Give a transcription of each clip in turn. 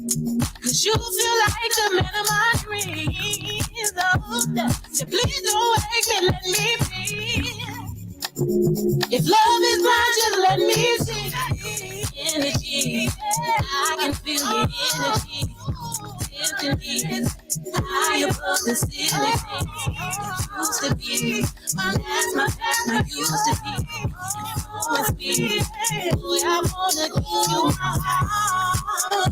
Cause you feel like the man of my dreams. Oh, so please don't wake me, let me be. If love is blind, just let me see energy. I can feel the energy. Infinite, high above the ceiling. Used to be my past, used to be. With me, boy, I wanna give you my heart,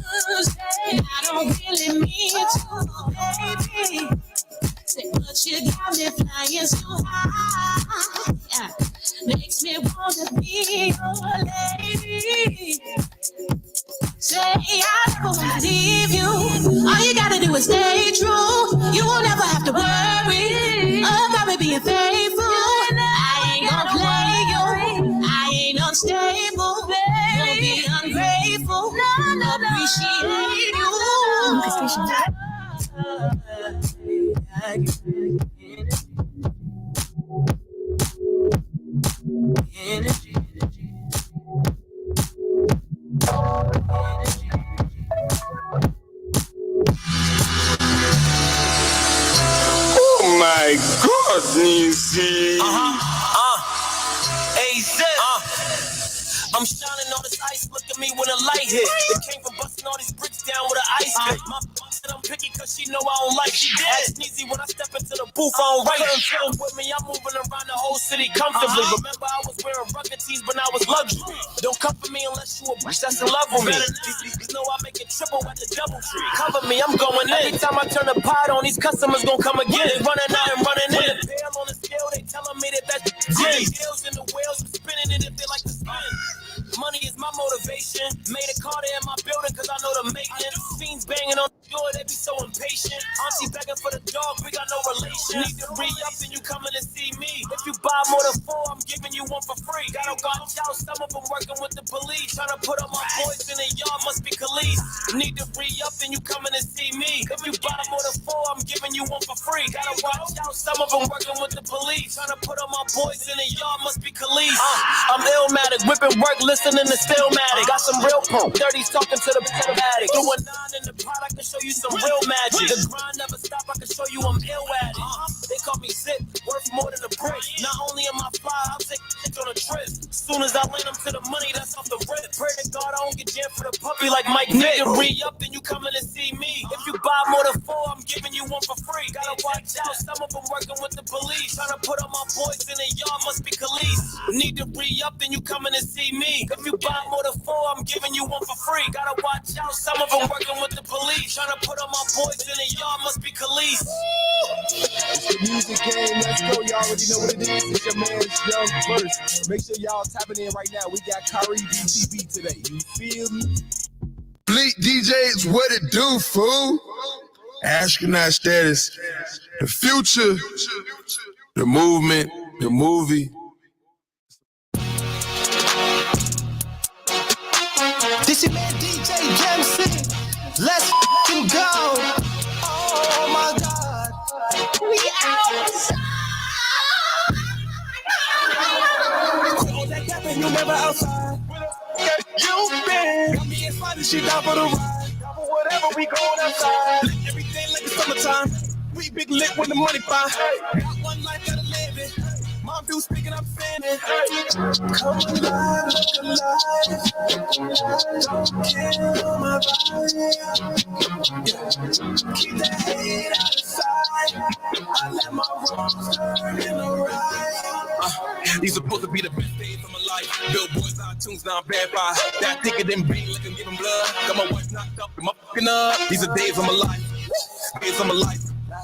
and I don't really mean to, baby. But you got me flying so high, yeah. Makes me wanna be your lady. Say I never wanna leave you. All you gotta do is stay true. You won't ever have to worry about me being faithful. I ain't gonna play you. I ain't unstable. Don't be ungrateful. No, appreciate you. Energy. Oh my God, Nisi. AZ. I'm shining on this ice, look at me when the light hit. It came from busting all these bricks down with an ice pick. My said I'm picky cause she know I don't like she did. Ask Sneezy when I step into the booth, I don't write. Film with me, I'm moving around the whole city comfortably. Remember I was wearing rugged tees, but now it's luxury. Don't come for me unless you a bitch that's in love with me. These know I make it triple at the double tree. Cover me, I'm going in. Every time I turn the pot on, these customers gon' come again. They running out and running in. The tail on the scale, they telling me that's G's. Deals in the wheels, I'm spinning it if they like to spin. Money is my motivation. Made a Carter in my building cause I know the maintenance. Fiends banging on the door, they be so impatient. Auntie begging for the dog, we got no relation. Need to re-up and you coming to see me. If you buy more than 4, I'm giving you one for free. Gotta watch out, some of them working with the police. Trying to put up my boys in the yard, must be Khalees. Need to re-up and you coming to see me. If you buy more than 4, I'm giving you one for free. Gotta watch out, some of them working with the police. Trying to put up my boys in the yard, must be Khalees. I'm illmatic, whipping work, listening to Stillmatic. Got some real pump, 30s talking to the addict. Do a 9 in the pot, I can show you some real magic. The grind never stop, I can show you I'm ill at it. They call me Zip, worth more than a brick. Not only am I fly, I'll take it on a trip. Soon as I land them to the money, that's off the rip. Pray to God I don't get jammed for the puppy like Mike Nick. Nigga, re-up and you coming to see me. If you buy more than 4, I'm giving you one for free. Gotta watch out, some of them working with the police. Trying to put up my boys in the yard, must be Khalees. Need to re-up and you coming to see me. If you buy more than 4, I'm giving you one for free. Gotta watch out, some of them working with the police. Trying to put up my boys in the yard, must be Khalees. It's the music game, let's go. Y'all already know what it is. It's your man Young First. Make sure y'all tapping in right now. We got Khari BTB today. You feel me? Fleet DJs, what it do, fool? Astronaut status, the future, the movement, the movie. This is man DJ Jamson. Let's f***ing go. Oh my God. We outside. Quit all that capping, you never outside. You been. Got me inside and she down for the ride. Down for whatever, we going outside. Lit everything like it's summertime. We big lit when the money fine. Got one life, gotta live it. Mom do speaking, I'm saying it. Come alive, look alive. Don't kill my vibe. Keep that hate out of sight. I let my wrongs turn in the right. These supposed to be the best days of my life. Billboards, iTunes, now I'm bad by. That thicker than being like I'm giving blood. Got my wife knocked up and my fucking up. These are days of my life. Days of my life.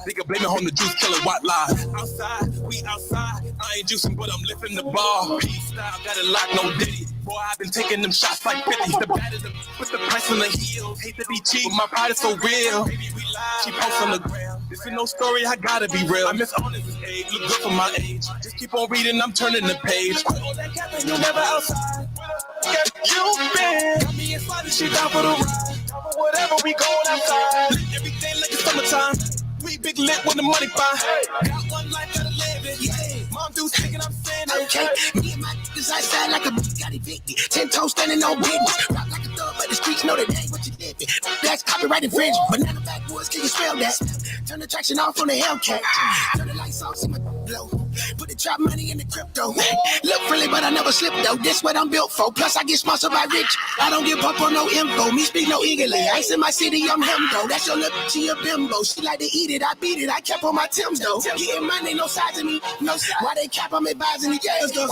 They can blame it on the juice, kill it, white lies. Outside, we outside. I ain't juicing, but I'm lifting the bar. Peace style, got it locked, no diddy. Boy, I've been taking them shots like 50. The batter, put the price on the heels. Hate to be cheap, but my pride is so real. Baby, we live. She posts on the ground. This ain't no story, I gotta be real. I miss honest as age, look good for my age. Just keep on reading, I'm turning the page. All that capping, you never outside. You been. Got me inside and she down for the ride. Down for whatever, we going outside. Lit everything like it's summertime. We big lit when the money fine. Got one life, gotta live it. Yeah. Mom do speaking, I'm saying it. Okay, me and my niggas outside like a Bugatti 50. 10 toes standing on business. Rock like a thug, but the streets know that ain't what you living. That's copyright infringement. Banana backwoods, can you spell that? Turn the traction off on the Hellcat. Turn the lights off, see my blow. Put the trap money in the crypto. Look friendly, but I never slip though. This what I'm built for. Plus I get sponsored by Rich. I don't give up on no info. Me speak no English. Ice in my city, I'm him though. That's your look, she a bimbo. She like to eat it, I beat it. I kept on my Timbs though. Getting money, no size of me. No size. Why they cap, I'm advising the gas though.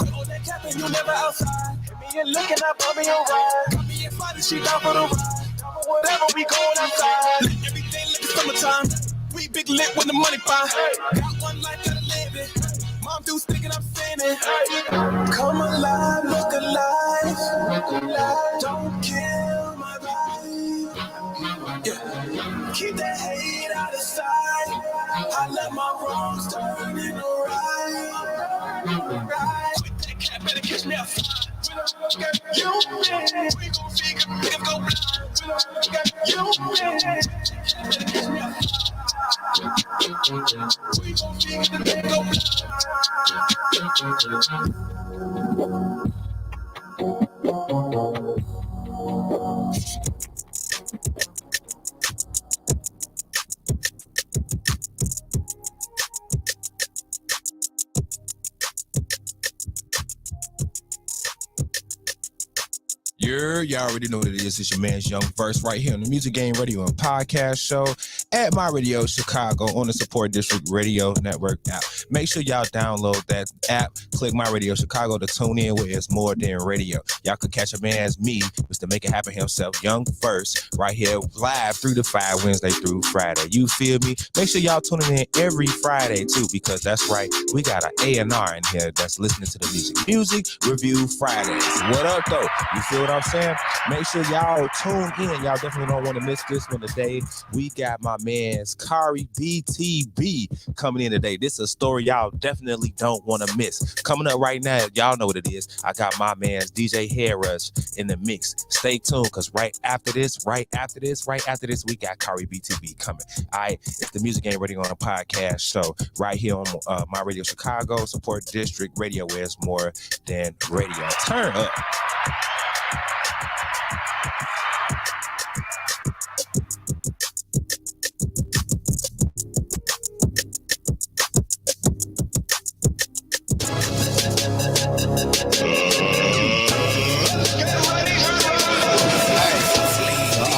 You never outside. Me and looking up on me on ride. Me and Funny, she down for the ride. Whatever we going outside. Everything looking summertime. We big lit when the money fine. Got one life, gotta live it. Mom dudes thinking I'm sinning. Come alive, look alive. Don't kill my vibe. Yeah. Keep that hate out of sight. I let my wrongs turn into right. Quit that cat, better catch me outside. You man, we gon' see if go blind. You man, better catch me outside. We gon' see if go Y'all already know what it is. It's your man's Young Verse right here on the Music Game Radio and Podcast Show at My Radio Chicago on the Support District Radio Network app. Make sure y'all download that app. Click My Radio Chicago to tune in where it's more than radio. Y'all can catch a man as me, Mr. Make It Happen himself, Young Verse, right here live 3 to 5 Wednesday through Friday. You feel me? Make sure y'all tuning in every Friday too, because that's right. We got an A&R in here that's listening to the Music Review Fridays. What up though? You feel what I'm saying? Make sure y'all tune in. Y'all definitely don't want to miss this one today. We got my man's Khari BTB coming in today. This is a story y'all definitely don't want to miss. Coming up right now, y'all know what it is. I got my man's DJ Hair Rush in the mix. Stay tuned, because right after this, we got Khari BTB coming. All right, it's the Music Game Radio on a Podcast Show right here on My Radio Chicago, Support District Radio, where it's more than radio. Turn up.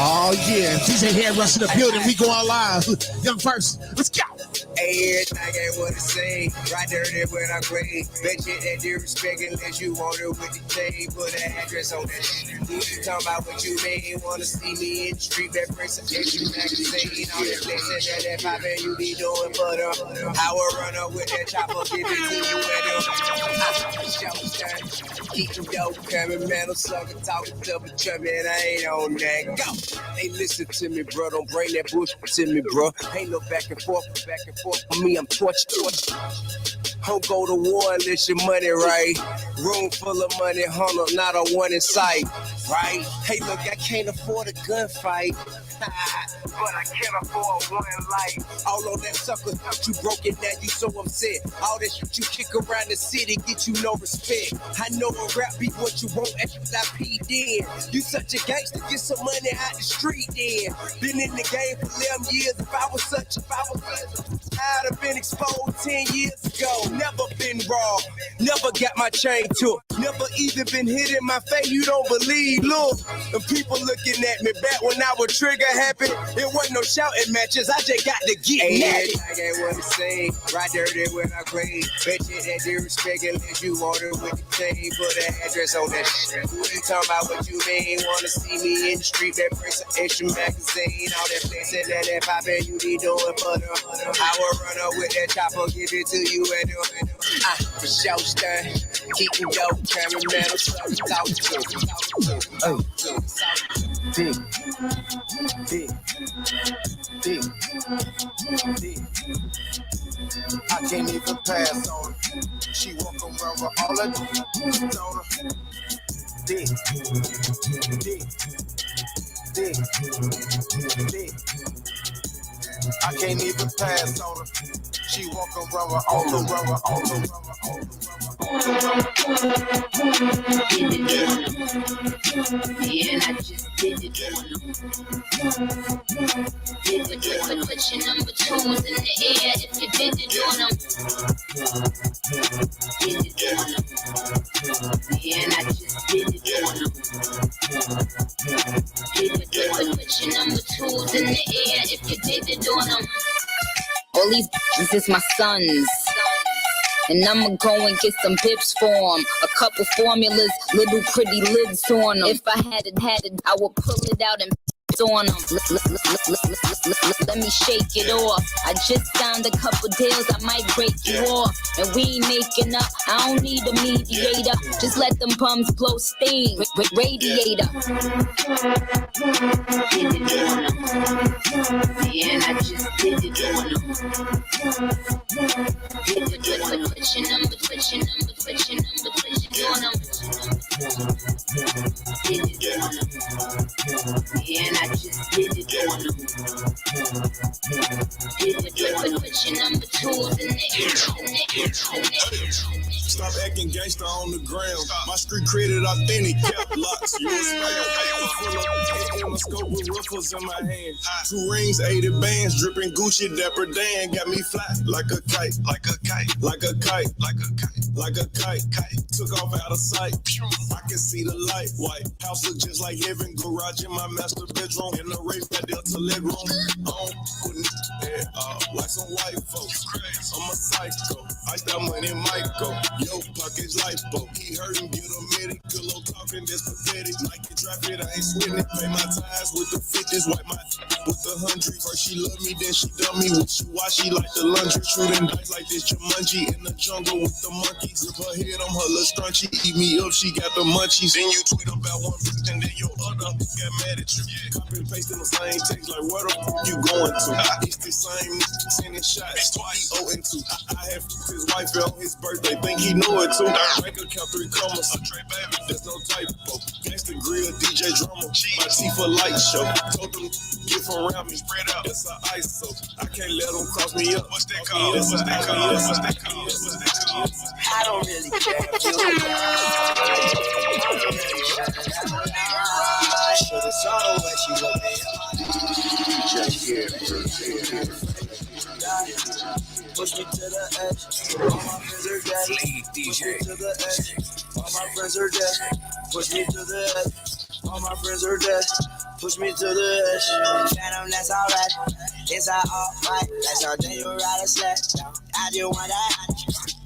Oh yeah, DJ Hair Rush in the building. We going live. Young Verse, let's go. Hey, everything ain't what it say. Right there when I grade. Bet you that disrespect unless you want it with the J. Put an address on that shit. You talking about what you mean? Wanna see me in the street? That brings a issue magazine. All that flexing that poppin' you be doing, but I will run up with that chopper, give it to you and keep them dope coming, man. I'm sucking, talking double jumping. I ain't on that. Go. Hey, listen to me, bro. Don't bring that bullshit to me, bro. Ain't no back and forth. For me, I'm torch. Don't go to war unless your money right. Room full of money, hunter, not a one in sight, right? Hey, look, I can't afford a gunfight. But I can't afford one life. All on that sucker, you broke it, now you so upset. All that shit you kick around the city get you no respect. I know a rap be what you want, extra IP then. You such a gangster, get some money out the street then. Been in the game for 11 years. If I was I'd have been exposed 10 years ago. Never been raw, never got my chain took. Never even been hit in my face, you don't believe. Look, and people looking at me back when I was trigger happy. It wasn't no shouting matches, I just got to get natty. I ain't what to say, right there when I grade. Bet you that disrespect unless you want it with the chain. Put an address on that shit. Who you talking about what you mean? Wanna see me in the street, that brings an extra magazine. All that flexing that poppin' you be doing for them. I will run up with that chopper, give it to you and do it. For show stun, keep me dope, camera man, I'm talk to. Dick. I can't even pass on her. She walk around with all her d***s on her. Dick. I can't even pass on her. She walk around with all her. Yeah, and I just did it on them. Put your number twos in the air if you did it on them. Did it on them. Yeah, and I just did it on them. Put your number twos in the air if you did it on them. All these bitches is my sons. And I'ma go and get some bips for 'em. A couple formulas, little pretty lids on 'em. If I had it, I would pull it out and on 'em. Let me shake it off. I just signed a couple deals, I might break you off. And we ain't making up, I don't need a mediator. Just let them bums blow steam with radiator. Did it on 'em. Yeah, and I just did it on 'em. Put your number on 'em. Did it on 'em. Yeah, and I just did it on 'em. Put your number twos in the air. Stop acting gangster on the ground. My street credit authentic, cap locks. You a spam. Full of a scope with ruffles in my hand. 2 rings, 80 bands, dripping Gucci, Dapper Dan. Got me fly like a kite, like a kite, like a kite, like a kite, like a kite. Took off out of sight. I can see the light. White house look just like heaven. Garage in my master bedroom. In the race that Delta leg room. Like some white folks. I'm a psycho. Ice that money might go. Yo, pockets lipo. He hurt him, get a medical. Low talking, that's pathetic. Nike traffic, I ain't sweating it. Pay my ties with the 50s. Wipe my with the 100. First she loved me, then she dumped me. With you, why she like the laundry. Shooting dice like this Jumanji. In the jungle with the monkeys. Rip her head, I'm her little scrunchy. Eat me up, she got the munchies. Then you tweet about one bitch, and then your other got mad at you. Copy and paste in the same text, like where the fuck you going to? It's the same sending shots, twice 0 and 2. I have his wife on his birthday, think he know it too. Bank account 3 commas, there's no typo. Gangsta grill, DJ drama, my teeth for light show. Told them get from around me, spread out. It's an ISO. I can't let them cross me up. What's that called? What's that called? What's that called? What's that called? I don't really care if you should've saw the way she looked me push me to the edge. All my friends are dead. Push me to the edge. All my friends are dead. Push me to the edge. All my friends are dead. Push me to the edge. Phantom, that's alright. It's all right. That's all day you ride a sled. I just want that.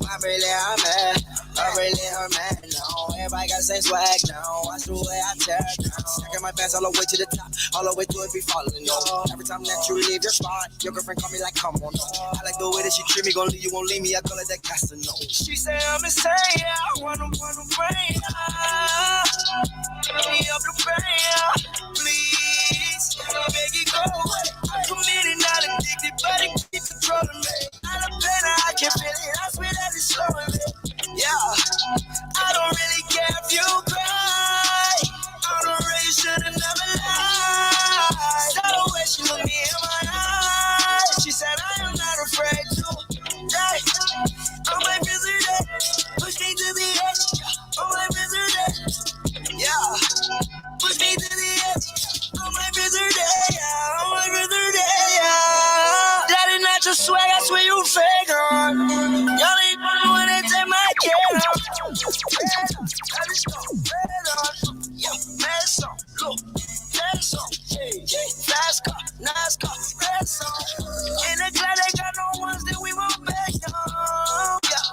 I'm really her man. I'm really her man. No, everybody got the same swag now. Watch the way I tear down. Stacking my bands all the way to the top. All the way to it be falling. No. Every time that you leave your spot, your girlfriend call me like, come on. No. I like the way that she treat me. Gonna leave you, won't leave me. I call it that Casanova. She say I'm insane. I wanna bring her. Give me up the brain. Please, make it go away. I'm committed, not addicted, but it keeps controlling me. I don't better, I can feel it. I swear that it's slowing me. Yeah, I don't really care if you cry. I don't really should've never lied. Saw the way she looked me in my eyes. She said I am not afraid to die. On my visitor, push me to the edge. On my visitor, yeah, push me to the edge. On my visitor, yeah, on my visitor, yeah. That is not your swag, I swear you fake on. Y'all ain't fun when they take my care. I just go red on. Yeah, red song, look, red song. Fast car, nice car, red song. In the glad they got no ones that we won't back on. Yeah,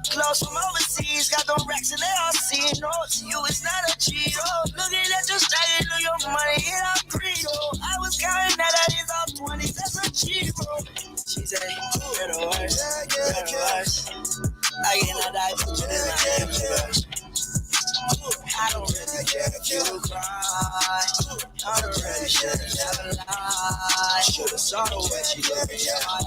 clothes from overseas, got them racks in their RC. No, to you it's not a cheat. Oh, looking at your style, know your money, it up greed. Oh, I was counting that is off 20s, that's a cheat, bro. She said, better worse, better worse. I get not die, but it is not worse. I don't really care if you cry. I don't really should've never lied. Should've saw the way she looked me in my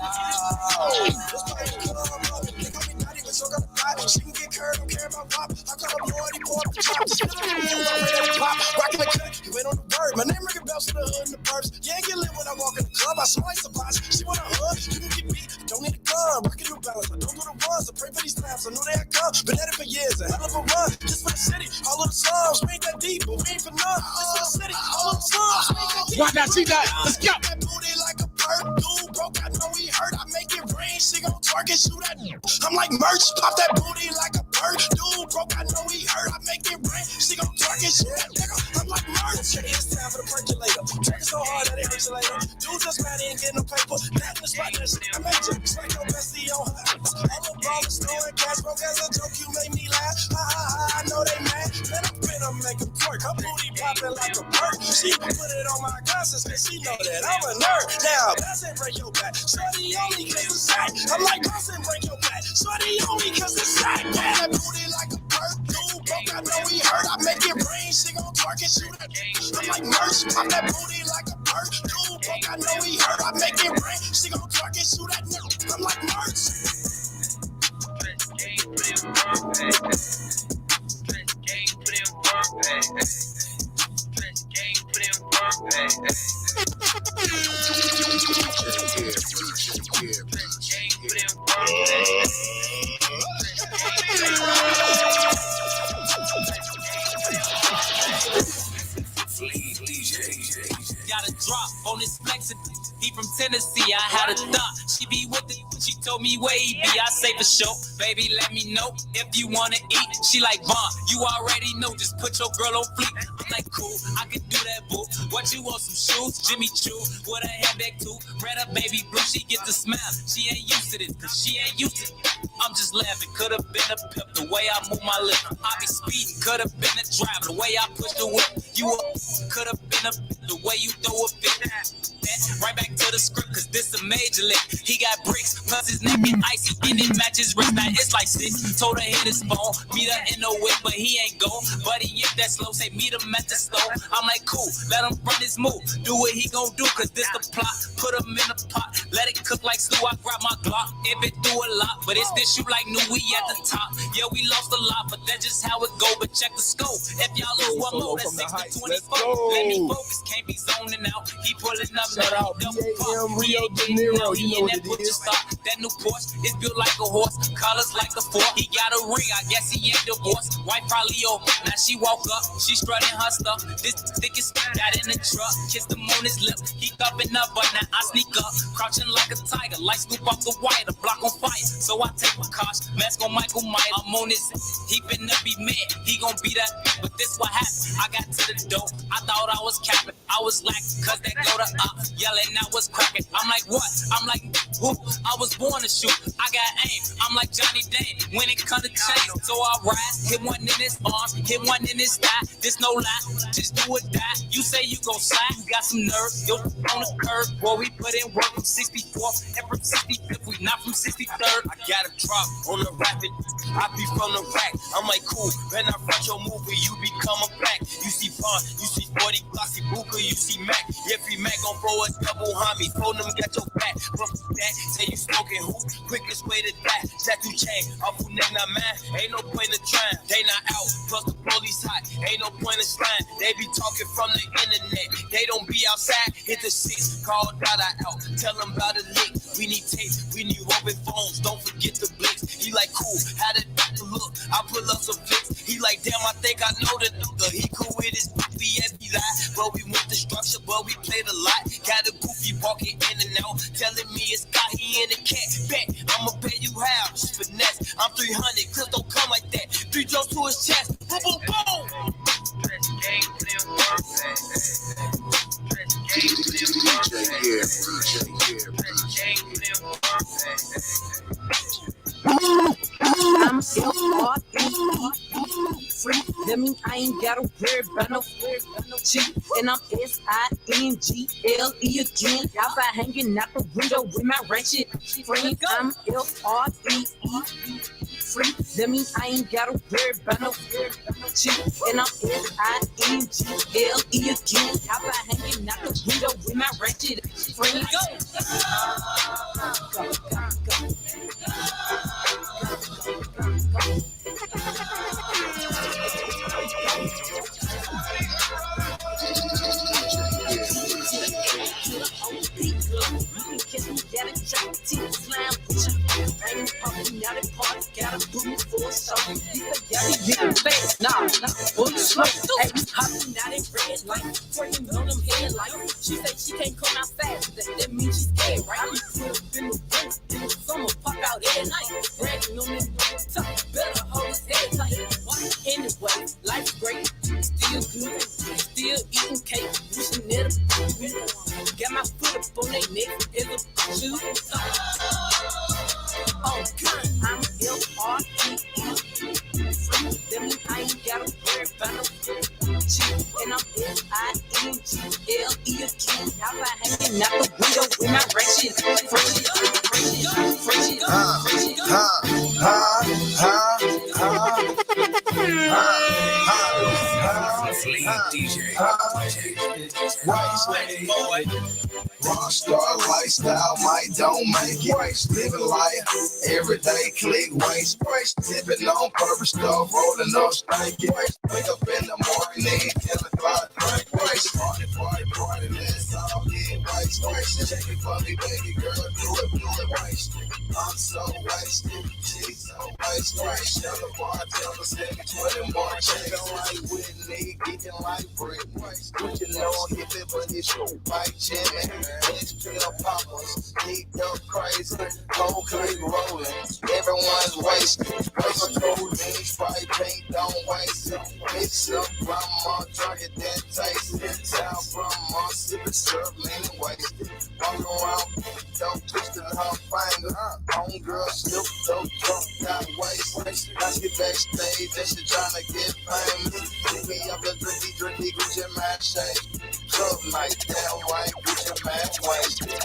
eyes. She can get curved, don't care about pop. I call her boy, he pull up the chops. Rockin' the cut, you went on the bird. My name ringing bells to the hood and the burbs. Yeah, get lit when I walk in the club. I saw ice surprise. She wanna hug, you can get beat. Don't need a gun, rockin' New Balance. I don't do the runs. I pray for these snaps. I knew they had come. Been at it for years. A hell of a run. Just for the city. All of the slums. We ain't that deep, but we ain't for none. Just for the city. All of the slums. We ain't that deep. Why not see that? Let's go. That booty like a bird. Dude broke. I know he hurt. I make it rain. She gon' twerk and shoot that. I'm like merch. Pop that booty like a bird. Dude broke. I know he hurt. I make it rain. She gon' twerk and shoot that nigga. I'm like merch. It's time for the percolator. Twerk so hard that it hurts later. Dude just mad he ain't getting no paper. That in the spot. That shit I made you. Smack your bestie on her. All the ballers throwing cash. Broke as a joke. You made me laugh. Ha ha ha. I know they mad. Man, I'm finna make him twerk. Her booty popping like a bird. She put it on my glasses cause she know that I'm a nerd. Now, bounce and break your back. Shorty only cause it's sack. I'm like, bounce and break your back. Shorty only cause it's sack. Man, that booty like a bird. Dude broke, I know he hurt. I make it rain. She gon' twerk and shoot it. I'm like, merch. Pop that booty like a bird. Dude broke, I know he hurt. I make it rain. She gon' twerk and shoot that nigga. I'm like, merch. Got a drop on this flexin'. He from Tennessee, I had a thought. She be with it, she told me where he be. I say for sure, baby, let me know if you wanna eat. She like, Vaughn, you already know, just put your girl on fleek. I'm like, cool, I can do that, boo. What you want, some shoes? Jimmy Choo, with a handbag too. Red up, baby blue, she get the smile. She ain't used to this, cause she ain't used to it. I'm just laughing, could've been a pimp, the way I move my lip. I be speeding, could've been a driver, the way I push the whip. You up, could've been a the way you throw a fit. Right back to the script, cause this a major lick. He got bricks, plus his neck is icy, and it matches wrist. Now it's like 6. Told her hit his phone, meet her in the whip, but he ain't go. But he ain't that slow, say meet him at the store. I'm like, cool, let him run his move. Do what he gon' do, cause this the plot. Put him in a pot, let it cook like stew. I grab my Glock, if it do a lot, but it's this shoot like new, we at the top. Yeah, we lost a lot, but that's just how it go. But check the scope, if y'all lose one more, that's 6 to 24. Let me focus, can't be zoning out. He pulling up Shout out BAM, Rio De Niro, you know what it is. That new Porsche is built like a horse, colors like a fork. He got a ring, I guess he ain't divorced. Wife probably over, now she woke up, she strutting her stuff. This thick is got in the truck, kissed him on his lip. He thumping up, but now I sneak up, crouching like a tiger, light scoop off the wire, the block on fire. So I take my cosh, mask on Michael Myers. I'm on his, he finna be mad, he gon' be that. But this what happened, I got to the door, I thought I was capping, I was lacking, cause that go to up, yelling I was cracking. I'm like, what? I'm like, who? I was born to shoot, I got aim, I'm like Johnny Dane, when it come to chase. So I ride, hit one in his arm, hit one in his thigh, this no lie, just do or die. You say you gon' slide, you got some nerve, yo on the curve, boy we put in work from 64th and from 65th, we not from 63rd. I got a drop on the rapid. I be from the rack. I'm like, cool. When I front your movie, you become a black. You see Bond, you see 40 Glossy Booker, you see Mac. Every Mac gon' throw a double homie. Phone them, get your back. From that, say you smoking who? Quickest way to die. Tattoo chain, off who neck not mine. Ain't no point in trying. They not out, plus the police hot. Ain't no point in slime. They be talking from the internet. They don't be outside. Hit the 6, call Dada out. Tell them about the lick. We need tape, we need rubbing phones. Don't forget the blitz. He like, cool, how did that look? I pull up some flicks. He like, damn, I think I know the nigga. He cool with his BSB lie. But we went the structure, but we played a lot. Got a goofy walking in and out. Telling me it's got he in a cat. Bet, I'ma pay you how. Just finesse. I'm 300, clips don't come like that. 3 jumps to his chest. Boom, boom, boom. I'm free. That mean I ain't gotta worry about no cheat. And I'm SINGLE again. Y'all by hanging out the window with my ratchet friend. I'm FRE. Free. That mean I ain't gotta worry about no cheat. And I'm SINGLE again. Y'all by hanging out the window with my ratchet friend. Go. That means she's scared, right? I be put up in the winter, in the summer, pop out every night. Bragging on this top, better hold his head tight. Anyway, life's great, still good, still eating cake, wishing that got my foot up on their neck as a shoe. Oh, God, I'm L-R-E-E. That means I ain't gotta worry about no cheat. And I'm L-I-N-G-L-E again. How about hanging out the window with my ratchet? Rockstar lifestyle, might don't make it. Living life, everyday click waste. Tipping on purpose stuff, rolling up stanky. Wake up in the morning, 10 o'clock, drink waste. Party, let's all get waste. Check it for me, baby girl, do it, waste. I'm so wasted, she's so wasted. Shut up, bartender, send me 20 more. Check on like Whitney, getting like brick. What you know, hit it, but it's your white Jimmy. It's pill poppers, geeked up crazy, cold click rolling. Everyone's wasted. Paper codeine, Sprite, pink, don't waste it. Mix up, grandma, drink it, then taste it. Town from my sipping syrup, leaning wasted. Walk around, don't twist in her finger. Homegirl slipped up, drunk, got wasted. Now she backstage, and she tryna get famous. Pick me up a drinky, Gucci man shake. Club night, damn right, Gucci man wasted.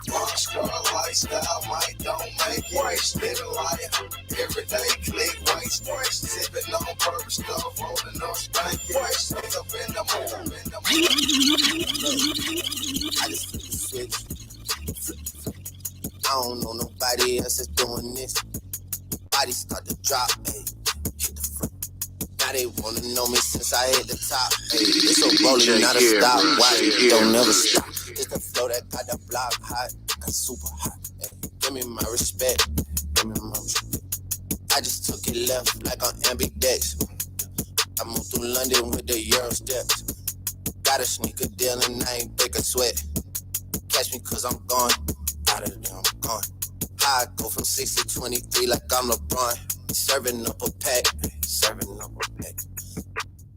Rockstar lifestyle, might don't make it. Living life, everyday click waste. Sipping on purpose stuff, rolling up stanky. Wake up in the morning. I just flip the switch. I don't know nobody else that's doing this. Body start to drop, ayy. Hit the front. Now they wanna know me since I hit the top. Ayy, it's a rolling, not a stop. Why? Don't never stop. It's the flow that got the block hot, that's super hot. Ayy, give me my respect. I just took it left like on ambidex. I moved through London with the Euro steps. Got a sneaker deal and I ain't break a sweat. Catch me cause I'm gone. Out of there, I'm gone. How I go from 6 to 23 like I'm LeBron. Serving up a pack.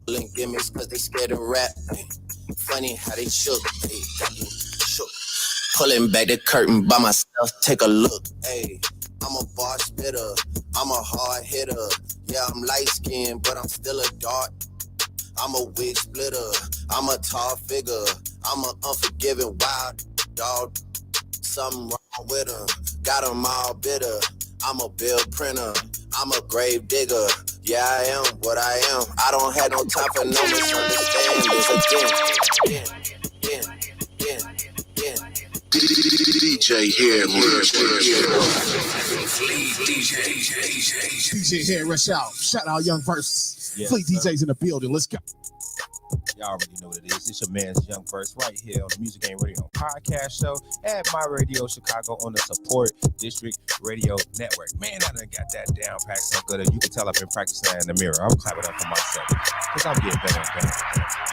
Pulling gimmicks cause they scared to rap. Funny how they shook. They got me shook. Pulling back the curtain by myself, take a look. Hey, I'm a bar spitter. I'm a hard hitter. Yeah, I'm light skinned, but I'm still a dart. I'm a wig splitter. I'm a tall figure. I'm an unforgiving wild dog. Something wrong with her. Got them all bitter. I'm a bill printer. I'm a grave digger. Yeah, I am what I am. I don't have no time for no misunderstandings again. DJ here, DJ here, rush out. Shout out Young Verse. Yes, Fleet DJs in the building. Let's go. Y'all already know what it is. It's your man's Young Verse right here on the Music Game Radio podcast show at My Radio Chicago on the Support District Radio Network. Man, I done got that down packed so good. You can tell I've been practicing that in the mirror. I'm clapping up for myself because I'm getting better and better.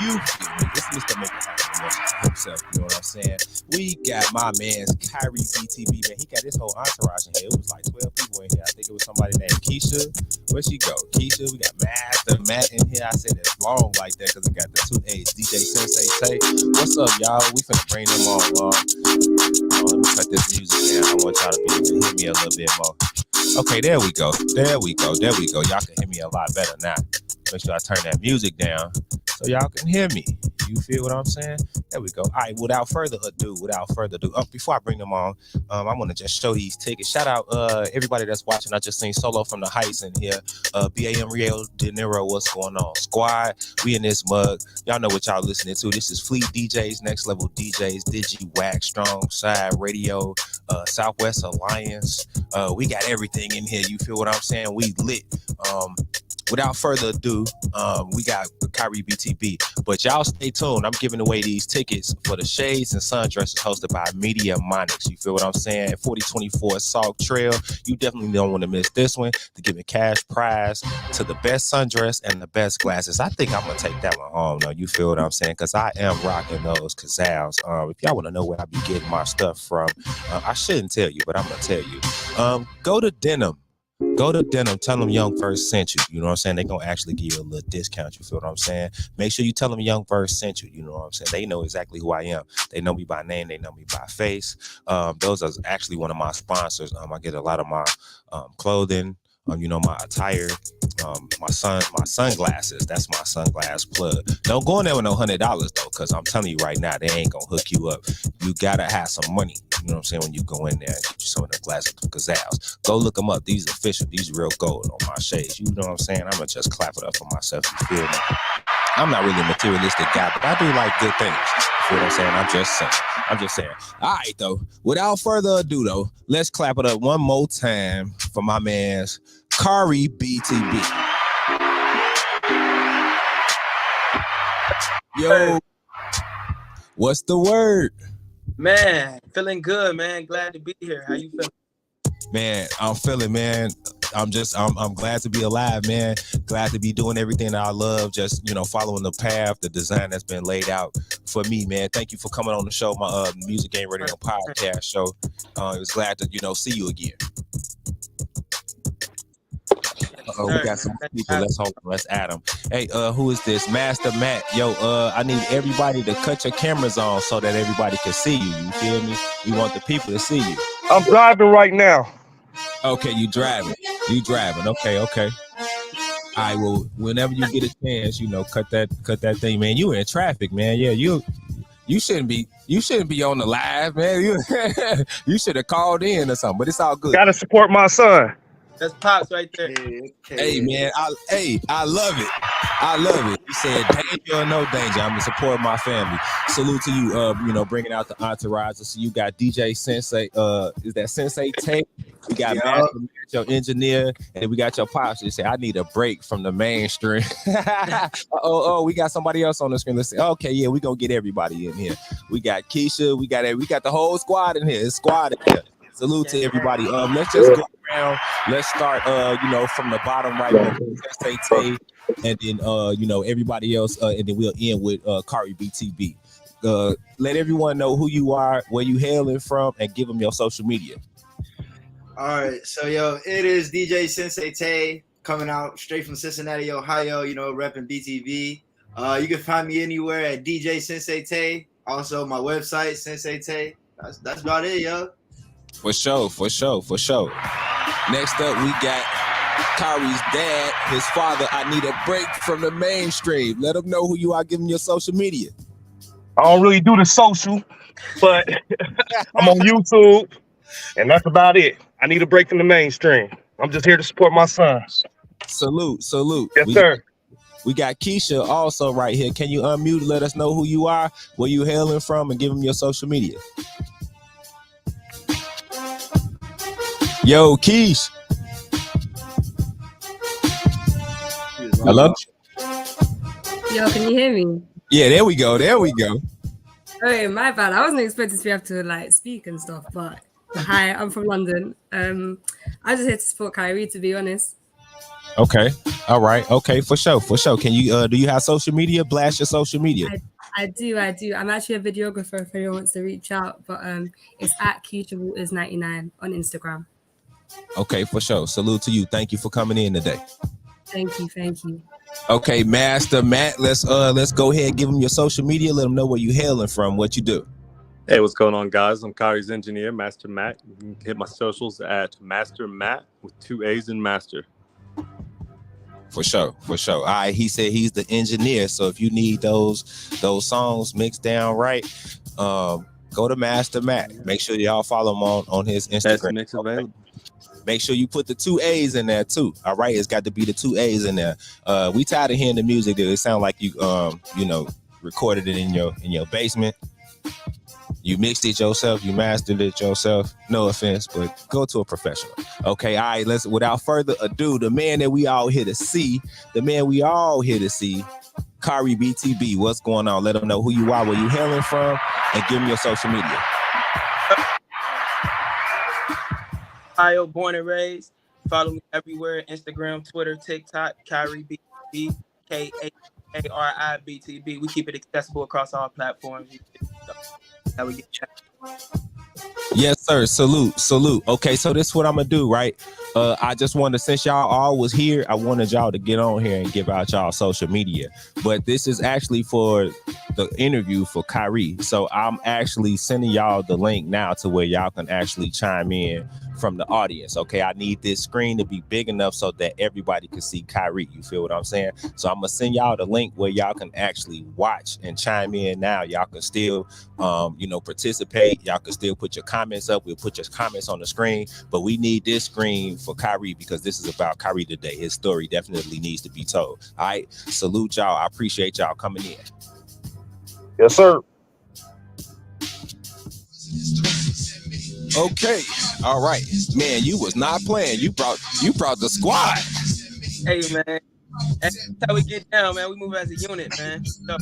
You feel me? It's Mr. Make It Happen himself. You know what I'm saying? We got my man's Khari BTB, man. He got his whole entourage in here. It was like 12 people in here. I think it was somebody named Keisha. Where'd she go? Keisha. We got Master Matt in here. I said it's long like that because it got the 2 A's. DJ Sensei Tay. What's up, y'all? We finna bring them on. Let me cut this music down. I want y'all to be able to hear me a little bit more. Okay, there we go. Y'all can hear me a lot better now. Make sure I turn that music down so y'all can hear me. You feel what I'm saying? There we go. All right, without further ado, before I bring them on, I want to just show these tickets. Shout out everybody that's watching. I just seen Solo from the Heights in here. BAM Rio De Niro, what's going on? Squad, we in this mug. Y'all know what y'all listening to. This is Fleet DJs, Next Level DJs, Digi Wax, Strong Side Radio, Southwest Alliance. We got everything in here. You feel what I'm saying? We lit. without further ado, we got Khari BTB. But y'all stay tuned. I'm giving away these tickets for the Shades and Sundresses hosted by Media Monics. You feel what I'm saying? 4024 Salt Trail. You definitely don't want to miss this one. To give a cash prize to the best sundress and the best glasses. I think I'm going to take that one home. No, you feel what I'm saying? Because I am rocking those Kazals. If y'all want to know where I be getting my stuff from, I shouldn't tell you, but I'm going to tell you. Go to Denim. Go to Denim, tell them Young First sent you. You know what I'm saying? They're going to actually give you a little discount. You feel what I'm saying? Make sure you tell them Young First sent you. You know what I'm saying? They know exactly who I am. They know me by name. They know me by face. Those are actually one of my sponsors. I get a lot of my clothing, my attire, my sunglasses. That's my sunglass plug. Don't go in there with no $100 though, because I'm telling you right now, they ain't going to hook you up. You got to have some money. You know what I'm saying? When you go in there and get you some of the glasses, Gazelles. Go look them up. These official. These real gold on my shades. You know what I'm saying? I'm going to just clap it up for myself. You feel me? I'm not really a materialistic guy, but I do like good things. You feel what I'm saying? I'm just saying. All right, though. Without further ado, though, let's clap it up one more time for my man's Khari BTB. Yo, what's the word? Man, feeling good, man. Glad to be here. How you feeling? Man, I'm feeling, man. I'm glad to be alive, man. Glad to be doing everything that I love. Just, following the path, the design that's been laid out for me, man. Thank you for coming on the show, my Music Game Radio podcast show. I was glad to, see you again. We got some people. Let's hope. Let's add them. Hey, who is this? Master Matt. Yo, I need everybody to cut your cameras on so that everybody can see you. You feel me? We want the people to see you. I'm driving right now. Okay, you driving. Okay. All right, well, whenever you get a chance, cut that thing, man. You in traffic, man. Yeah, you shouldn't be on the live, man. You should have called in or something, but it's all good. Gotta support my son. That's Pops right there. Hey, man. I love it. I love it. You said danger or no danger. I'm gonna support my family. Salute to you. Bringing out the entourage. So you got DJ Sensei. Is that Sensei Tay? We got Master, your engineer, and we got your pops. You say I need a break from the mainstream. We got somebody else on the screen. Let's see. Okay, yeah, we gonna get everybody in here. We got Keisha. We got the whole squad in here. It's squad in here. Salute to everybody. Let's just go around. Let's start, from the bottom right. Sensei Tay, and then everybody else, and then we'll end with Khari BTB. Let everyone know who you are, where you hailing from, and give them your social media. All right, so it is DJ Sensei Tay coming out straight from Cincinnati, Ohio. Repping BTV. You can find me anywhere at DJ Sensei Tay. Also, my website Sensei Tay. That's about it, yo. For sure. Next up, we got Khari's dad, his father. I need a break from the mainstream. Let them know who you are. Give them your social media. I don't really do the social, but I'm on YouTube, and that's about it. I need a break from the mainstream. I'm just here to support my sons. Salute. Yes, sir. We got Keisha also right here. Can you unmute? Let us know who you are, where you hailing from, and give them your social media. Yo, Keish. Hello? Yo, can you hear me? Yeah, there we go. Oh, my bad. I wasn't expecting to have to speak and stuff, but hi, I'm from London. I'm just here to support Khari, to be honest. Okay. All right. Okay, for sure. Can you do you have social media? Blast your social media. I do. I'm actually a videographer if anyone wants to reach out, but it's at KeishaWalters99 on Instagram. Okay, for sure. Salute to you. Thank you for coming in today. Thank you. Okay, Master Matt, let's go ahead and give them your social media. Let them know where you hailing from, what you do. Hey, what's going on, guys? I'm Khari's engineer, Master Matt. You can hit my socials at Master Matt with 2 A's in Master. For sure. All right, he said he's the engineer, so if you need those songs mixed down right, go to Master Matt. Make sure y'all follow him on his Instagram. Best mix available. Make sure you put the 2 A's in there too. All right, it's got to be the 2 A's in there. We tired of hearing the music that it sound like you recorded it in your basement. You mixed it yourself, you mastered it yourself. No offense, but go to a professional. Okay, all right, let's, without further ado, the man that we all here to see, Khari BTB, what's going on? Let them know who you are, where you hailing from, and give them your social media. Ohio, born and raised. Follow me everywhere: Instagram, Twitter, TikTok. Khari BTB, KHARI BTB. We keep it accessible across all platforms. How we get that. Yes, sir. Salute. Okay, so this is what I'm gonna do, right? I just wanted, since y'all all was here, I wanted y'all to get on here and give out y'all social media. But this is actually for the interview for Khari. So I'm actually sending y'all the link now to where y'all can actually chime in from the audience. Okay, I need this screen to be big enough so that everybody can see Khari. You feel what I'm saying? So I'm gonna send y'all the link where y'all can actually watch and chime in now. Y'all can still participate. Y'all can still put your comments up. We'll put your comments on the screen, but we need this screen for Khari because this is about Khari today. His story definitely needs to be told. All right, salute y'all. I appreciate y'all coming in. Yes, sir. Okay, all right, man. You was not playing. You brought the squad. Hey, man. That's how we get down, man. We move as a unit, man. So.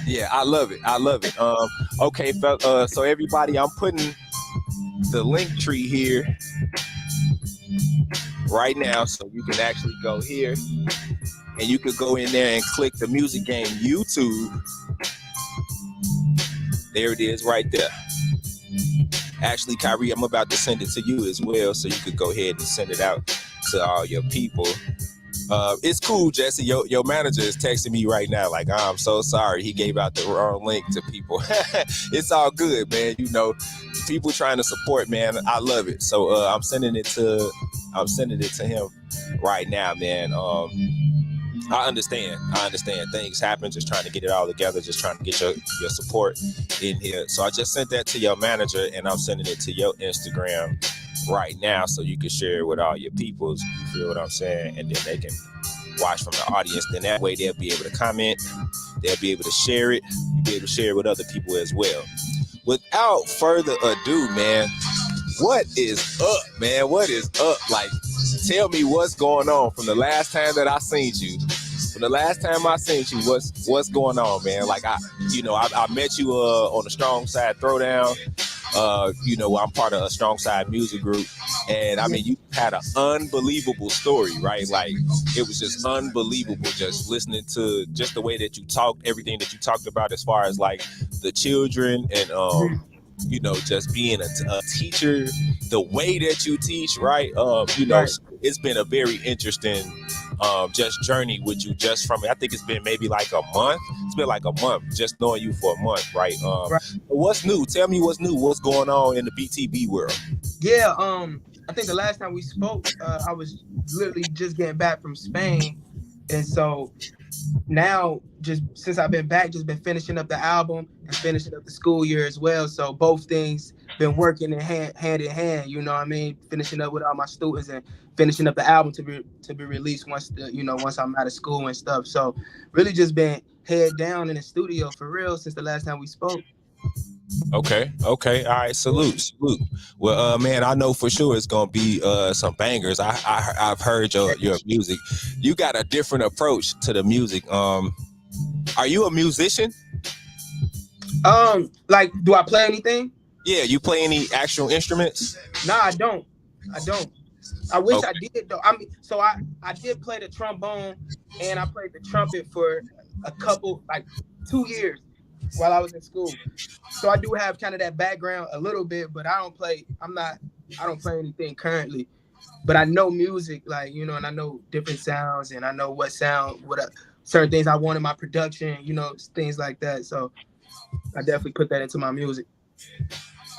Yeah, I love it. Okay, so everybody, I'm putting the link tree here right now, so you can actually go here and you could go in there and click the music game YouTube. There it is right there. Actually, Khari, I'm about to send it to you as well, so you could go ahead and send it out to all your people. It's cool, Jesse. Your manager is texting me right now like, I'm so sorry, he gave out the wrong link to people. It's all good, man. You know, people trying to support, man. I love it. So I'm sending it to him right now, man. I understand. Things happen. Just trying to get it all together. Just trying to get your support in here. So I just sent that to your manager, and I'm sending it to your Instagram right now, so you can share it with all your peoples. You feel what I'm saying? And then they can watch from the audience. Then that way they'll be able to comment. They'll be able to share it. You'll be able to share it with other people as well. Without further ado, man, what is up, man? What is up? Like, tell me what's going on from the last time that I seen you. What's going on, man? Like, I met you on the Strong Side Throwdown. I'm part of a Strong Side music group, and I mean, you had an unbelievable story, right? Like, it was just unbelievable just listening to just the way that you talked, everything that you talked about as far as like the children and just being a teacher, the way that you teach, right? Right. It's been a very interesting just journey with you, just from, I think it's been maybe like a month. It's been like a month just knowing you for a month, right? Right. What's new? Tell me what's new. What's going on in the BTB world? Yeah, I think the last time we spoke, I was literally just getting back from Spain, and so now, just since I've been back, just been finishing up the album and finishing up the school year as well. So both things been working in hand in hand. You know what I mean? Finishing up with all my students and finishing up the album to be released once I'm out of school and stuff. So really just been head down in the studio for real since the last time we spoke. Okay. All right. Salute. Well, man, I know for sure it's gonna be some bangers. I've heard your music. You got a different approach to the music. Are you a musician? Like, do I play anything? Yeah, you play any actual instruments? Nah, I don't. I wish I did though. I mean, so I did play the trombone and I played the trumpet for a couple, like 2 years while I was in school. So I do have kind of that background a little bit, but I don't play anything currently. But I know music, like, and I know different sounds, and I know certain things I want in my production, things like that. So I definitely put that into my music.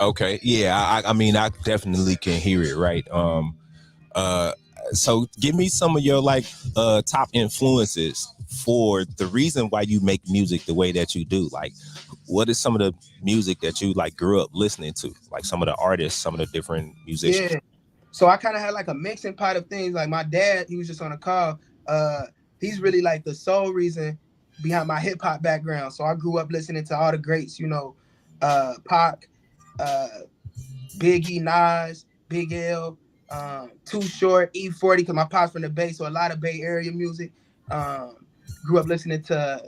Okay. Yeah, I mean, I definitely can hear it, right? So give me some of your top influences for the reason why you make music the way that you do. Like, what is some of the music that you grew up listening to? Like some of the artists, some of the different musicians. Yeah. So I kind of had like a mixing pot of things. Like my dad, he was just on a call. He's really like the sole reason behind my hip hop background. So I grew up listening to all the greats, Pac, Biggie, Nas, Big L, Too Short, E40, because my pop's from the Bay, so a lot of Bay Area music. Grew up listening to,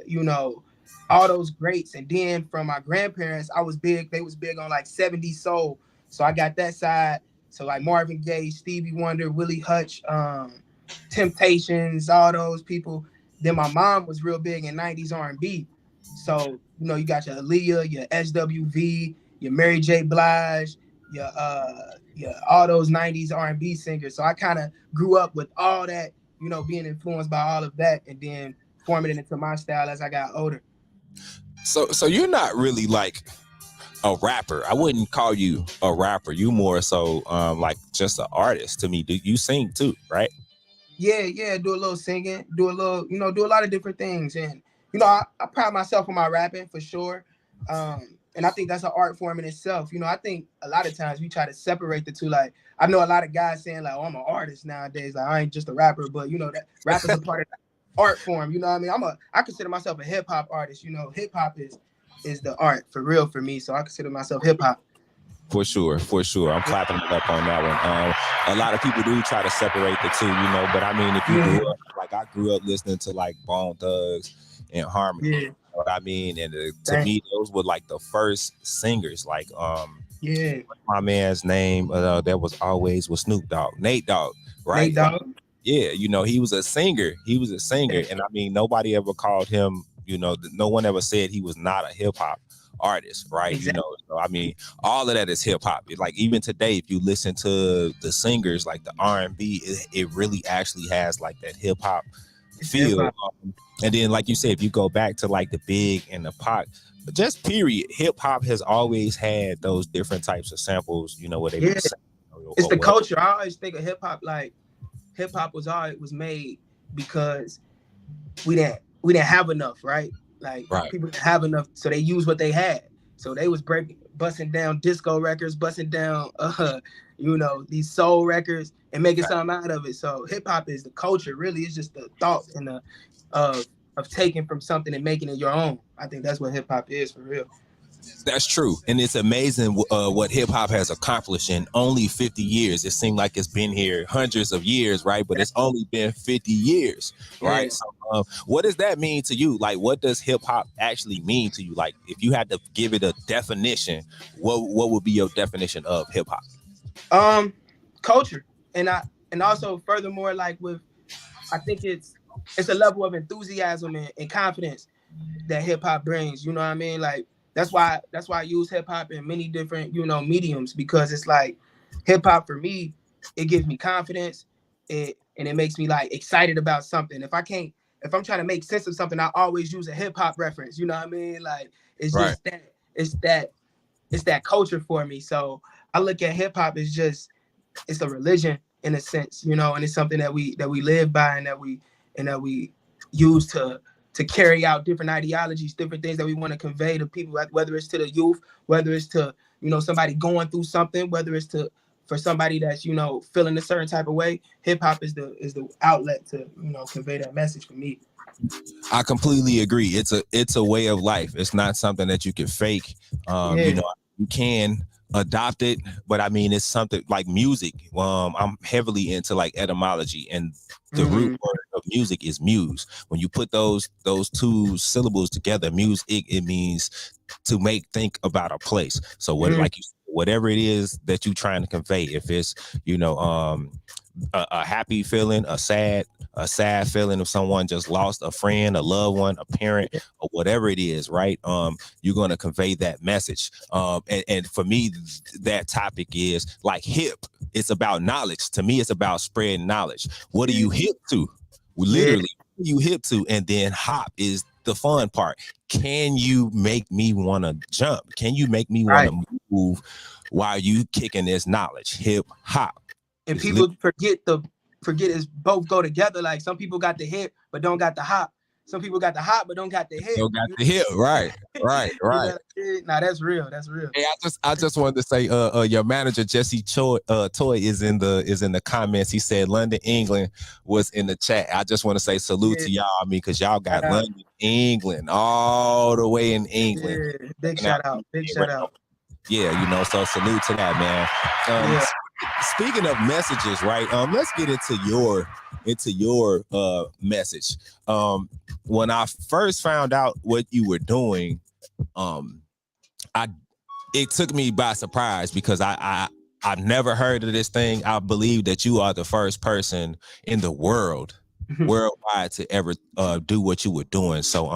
all those greats. And then from my grandparents, they was big on like 70s soul. So I got that side. So like Marvin Gaye, Stevie Wonder, Willie Hutch, Temptations, all those people. Then my mom was real big in 90s R&B. So, you got your Aaliyah, your SWV, your Mary J. Blige, your all those 90s R&B singers. So I kind of grew up with all that, being influenced by all of that, and then forming it into my style as I got older. So you're not really like a rapper. I wouldn't call you a rapper. You more so like just an artist to me. Do you sing too, right? Yeah, do a little singing, do a little, do a lot of different things. And, I pride myself on my rapping for sure. And I think that's an art form in itself. I think a lot of times we try to separate the two. Like, I know a lot of guys saying like, oh, I'm an artist nowadays. Like, I ain't just a rapper, but that rap is a part of the art form. You know what I mean? I consider myself a hip hop artist. Hip hop is the art for real for me. So I consider myself hip hop. For sure. I'm clapping it up on that one. A lot of people do try to separate the two, but I mean, if you grew up, like I grew up listening to like Bone Thugs and Harmony, you know what I mean? And to me, those were like the first singers, like my man's name that was always with Snoop Dogg, Nate Dogg, right? Nate Dogg. Yeah, he was a singer. And I mean, nobody ever called him, no one ever said he was not a hip hop artist, right? Exactly. So I mean, all of that is hip hop. Like even today, if you listen to the singers, like the R&B, it really actually has like that hip hop feel. And then, like you said, if you go back to like the Big and the Pac, just period, hip hop has always had those different types of samples. Where they would sing, it's the culture. I always think of hip hop like hip hop was made because we didn't have enough, right? Like people didn't have enough, so they used what they had. So they was busting down disco records, busting down these soul records and making something out of it. So hip hop is the culture, really. It's just the thought and the of taking from something and making it your own. I think that's what hip hop is for real. That's true. And it's amazing what hip hop has accomplished in only 50 years. It seemed like it's been here hundreds of years, right? But it's only been 50 years, right? So what does that mean to you? Like, what does hip hop actually mean to you? Like, if you had to give it a definition, what would be your definition of hip hop? Culture. And also furthermore, like I think it's a level of enthusiasm and confidence that hip hop brings. You know what I mean? Like, that's why I use hip hop in many different, mediums, because it's like hip hop for me, it gives me confidence, and it makes me like excited about something. If I'm trying to make sense of something, I always use a hip hop reference. You know what I mean? Like it's just it's that culture for me. So I look at hip hop as it's a religion in a sense, and it's something that we live by and that we use to carry out different ideologies, different things that we want to convey to people, whether it's to the youth, whether it's to, somebody going through something, whether it's for somebody that's, feeling a certain type of way. Hip hop is the outlet to, convey that message for me. I completely agree. It's a way of life. It's not something that you can fake. You can adopt it, but I mean, it's something like music. I'm heavily into like etymology, and the root word of music is muse. When you put those two syllables together, muse, it means to think about a place. So like you said, whatever it is that you're trying to convey, if it's a happy feeling, a sad feeling of someone just lost a friend, a loved one, a parent, or whatever it is, right? You're going to convey that message. And for me, that topic is like hip. It's about knowledge. To me, it's about spreading knowledge. What are you hip to? Literally, what are you hip to? And then hop is the fun part. Can you make me want to jump? Can you make me want to move while you kicking this knowledge? Hip hop. And people forget is both go together. Like some people got the hip but don't got the hop. some people got the hot but don't got the hip. Don't got the hip, right. Nah, that's real. That's real. Hey, I just wanted to say, your manager Jesse Toy is in the comments. He said London, England was in the chat. I just want to say salute to y'all, because y'all got London, England, all the way in England. Yeah, big shout out. Yeah, so salute to that, man. Speaking of messages, right? Let's get into your message. When I first found out what you were doing, it took me by surprise, because I've never heard of this thing. I believe that you are the first person in the worldwide to ever do what you were doing. So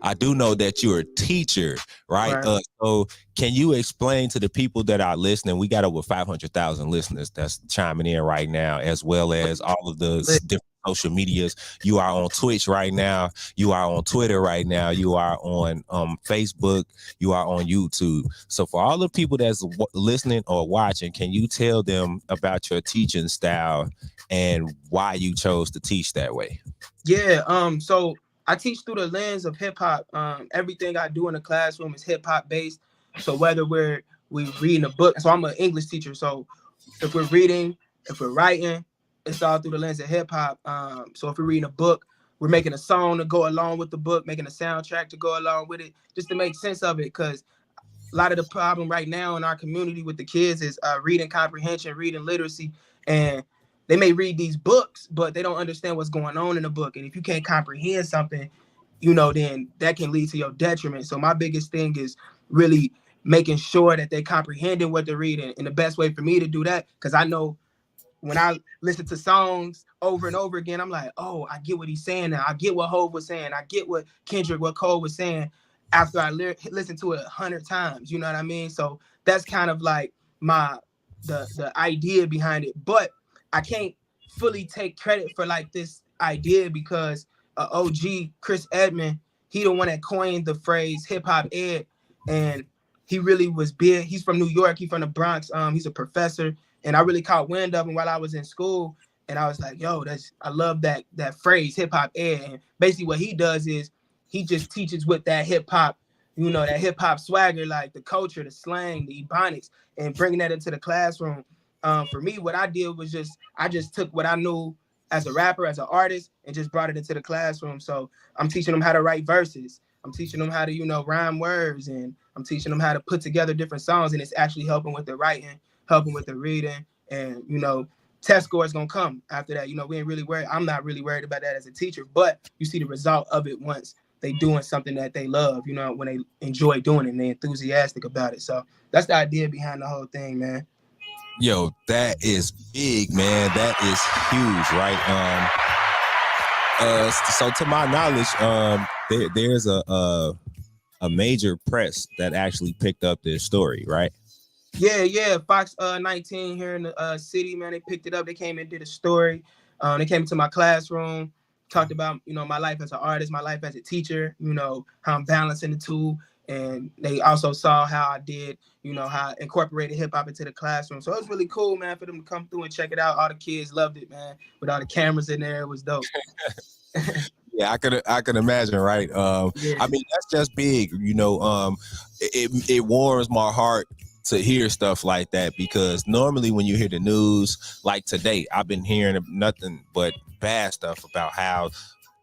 I do know that you're a teacher, right? So can you explain to the people that are listening? We got over 500,000 listeners that's chiming in right now, as well as all of the different social medias. You are on Twitch right now. You are on Twitter right now. You are on Facebook. You are on YouTube. So for all the people that's listening or watching, can you tell them about your teaching style and why you chose to teach that way? Yeah. So I teach through the lens of hip hop. Everything I do in the classroom is hip hop based. So whether we're reading a book, so I'm an English teacher. So if we're reading, if we're writing, it's all through the lens of hip hop. So if we're reading a book, we're making a song to go along with the book, making a soundtrack to go along with it, just to make sense of it. Because a lot of the problem right now in our community with the kids is reading comprehension, reading literacy, and they may read these books, but they don't understand what's going on in the book. And if you can't comprehend something, then that can lead to your detriment. So my biggest thing is really making sure that they're comprehending what they're reading. And the best way for me to do that, because I know when I listen to songs over and over again, I'm like, oh, I get what he's saying now. I get what Hov was saying. I get what what Cole was saying after I listened to it 100 times. You know what I mean? So that's kind of like the idea behind it. But I can't fully take credit for like this idea, because OG Chris Edmond, he the one that coined the phrase hip hop ed, and he really was big. He's from New York. He's from the Bronx. He's a professor. And I really caught wind of him while I was in school. And I was like, yo, I love that phrase, hip hop ed. And basically what he does is he just teaches with that hip hop, that hip hop swagger, like the culture, the slang, the ebonics, and bringing that into the classroom. For me, what I did was I just took what I knew as a rapper, as an artist, and just brought it into the classroom. So I'm teaching them how to write verses. I'm teaching them how to, rhyme words, and I'm teaching them how to put together different songs. And it's actually helping with the writing, helping with the reading, and test score is gonna come after that. We ain't really worried. I'm not really worried about that as a teacher, but you see the result of it once they doing something that they love, when they enjoy doing it and they're enthusiastic about it. So that's the idea behind the whole thing, man. Yo, that is big, man. That is huge, right? So to my knowledge, there's a major press that actually picked up this story, right? Yeah. Fox 19 here in the city, man. They picked it up. They came and did a story. They came into my classroom, talked about, my life as an artist, my life as a teacher, how I'm balancing the two. And they also saw how I did, how I incorporated hip hop into the classroom. So it was really cool, man, for them to come through and check it out. All the kids loved it, man. With all the cameras in there, it was dope. Yeah, I can imagine, right? Yeah. I mean, that's just big, it warms my heart to hear stuff like that, because normally when you hear the news, like today, I've been hearing nothing but bad stuff about how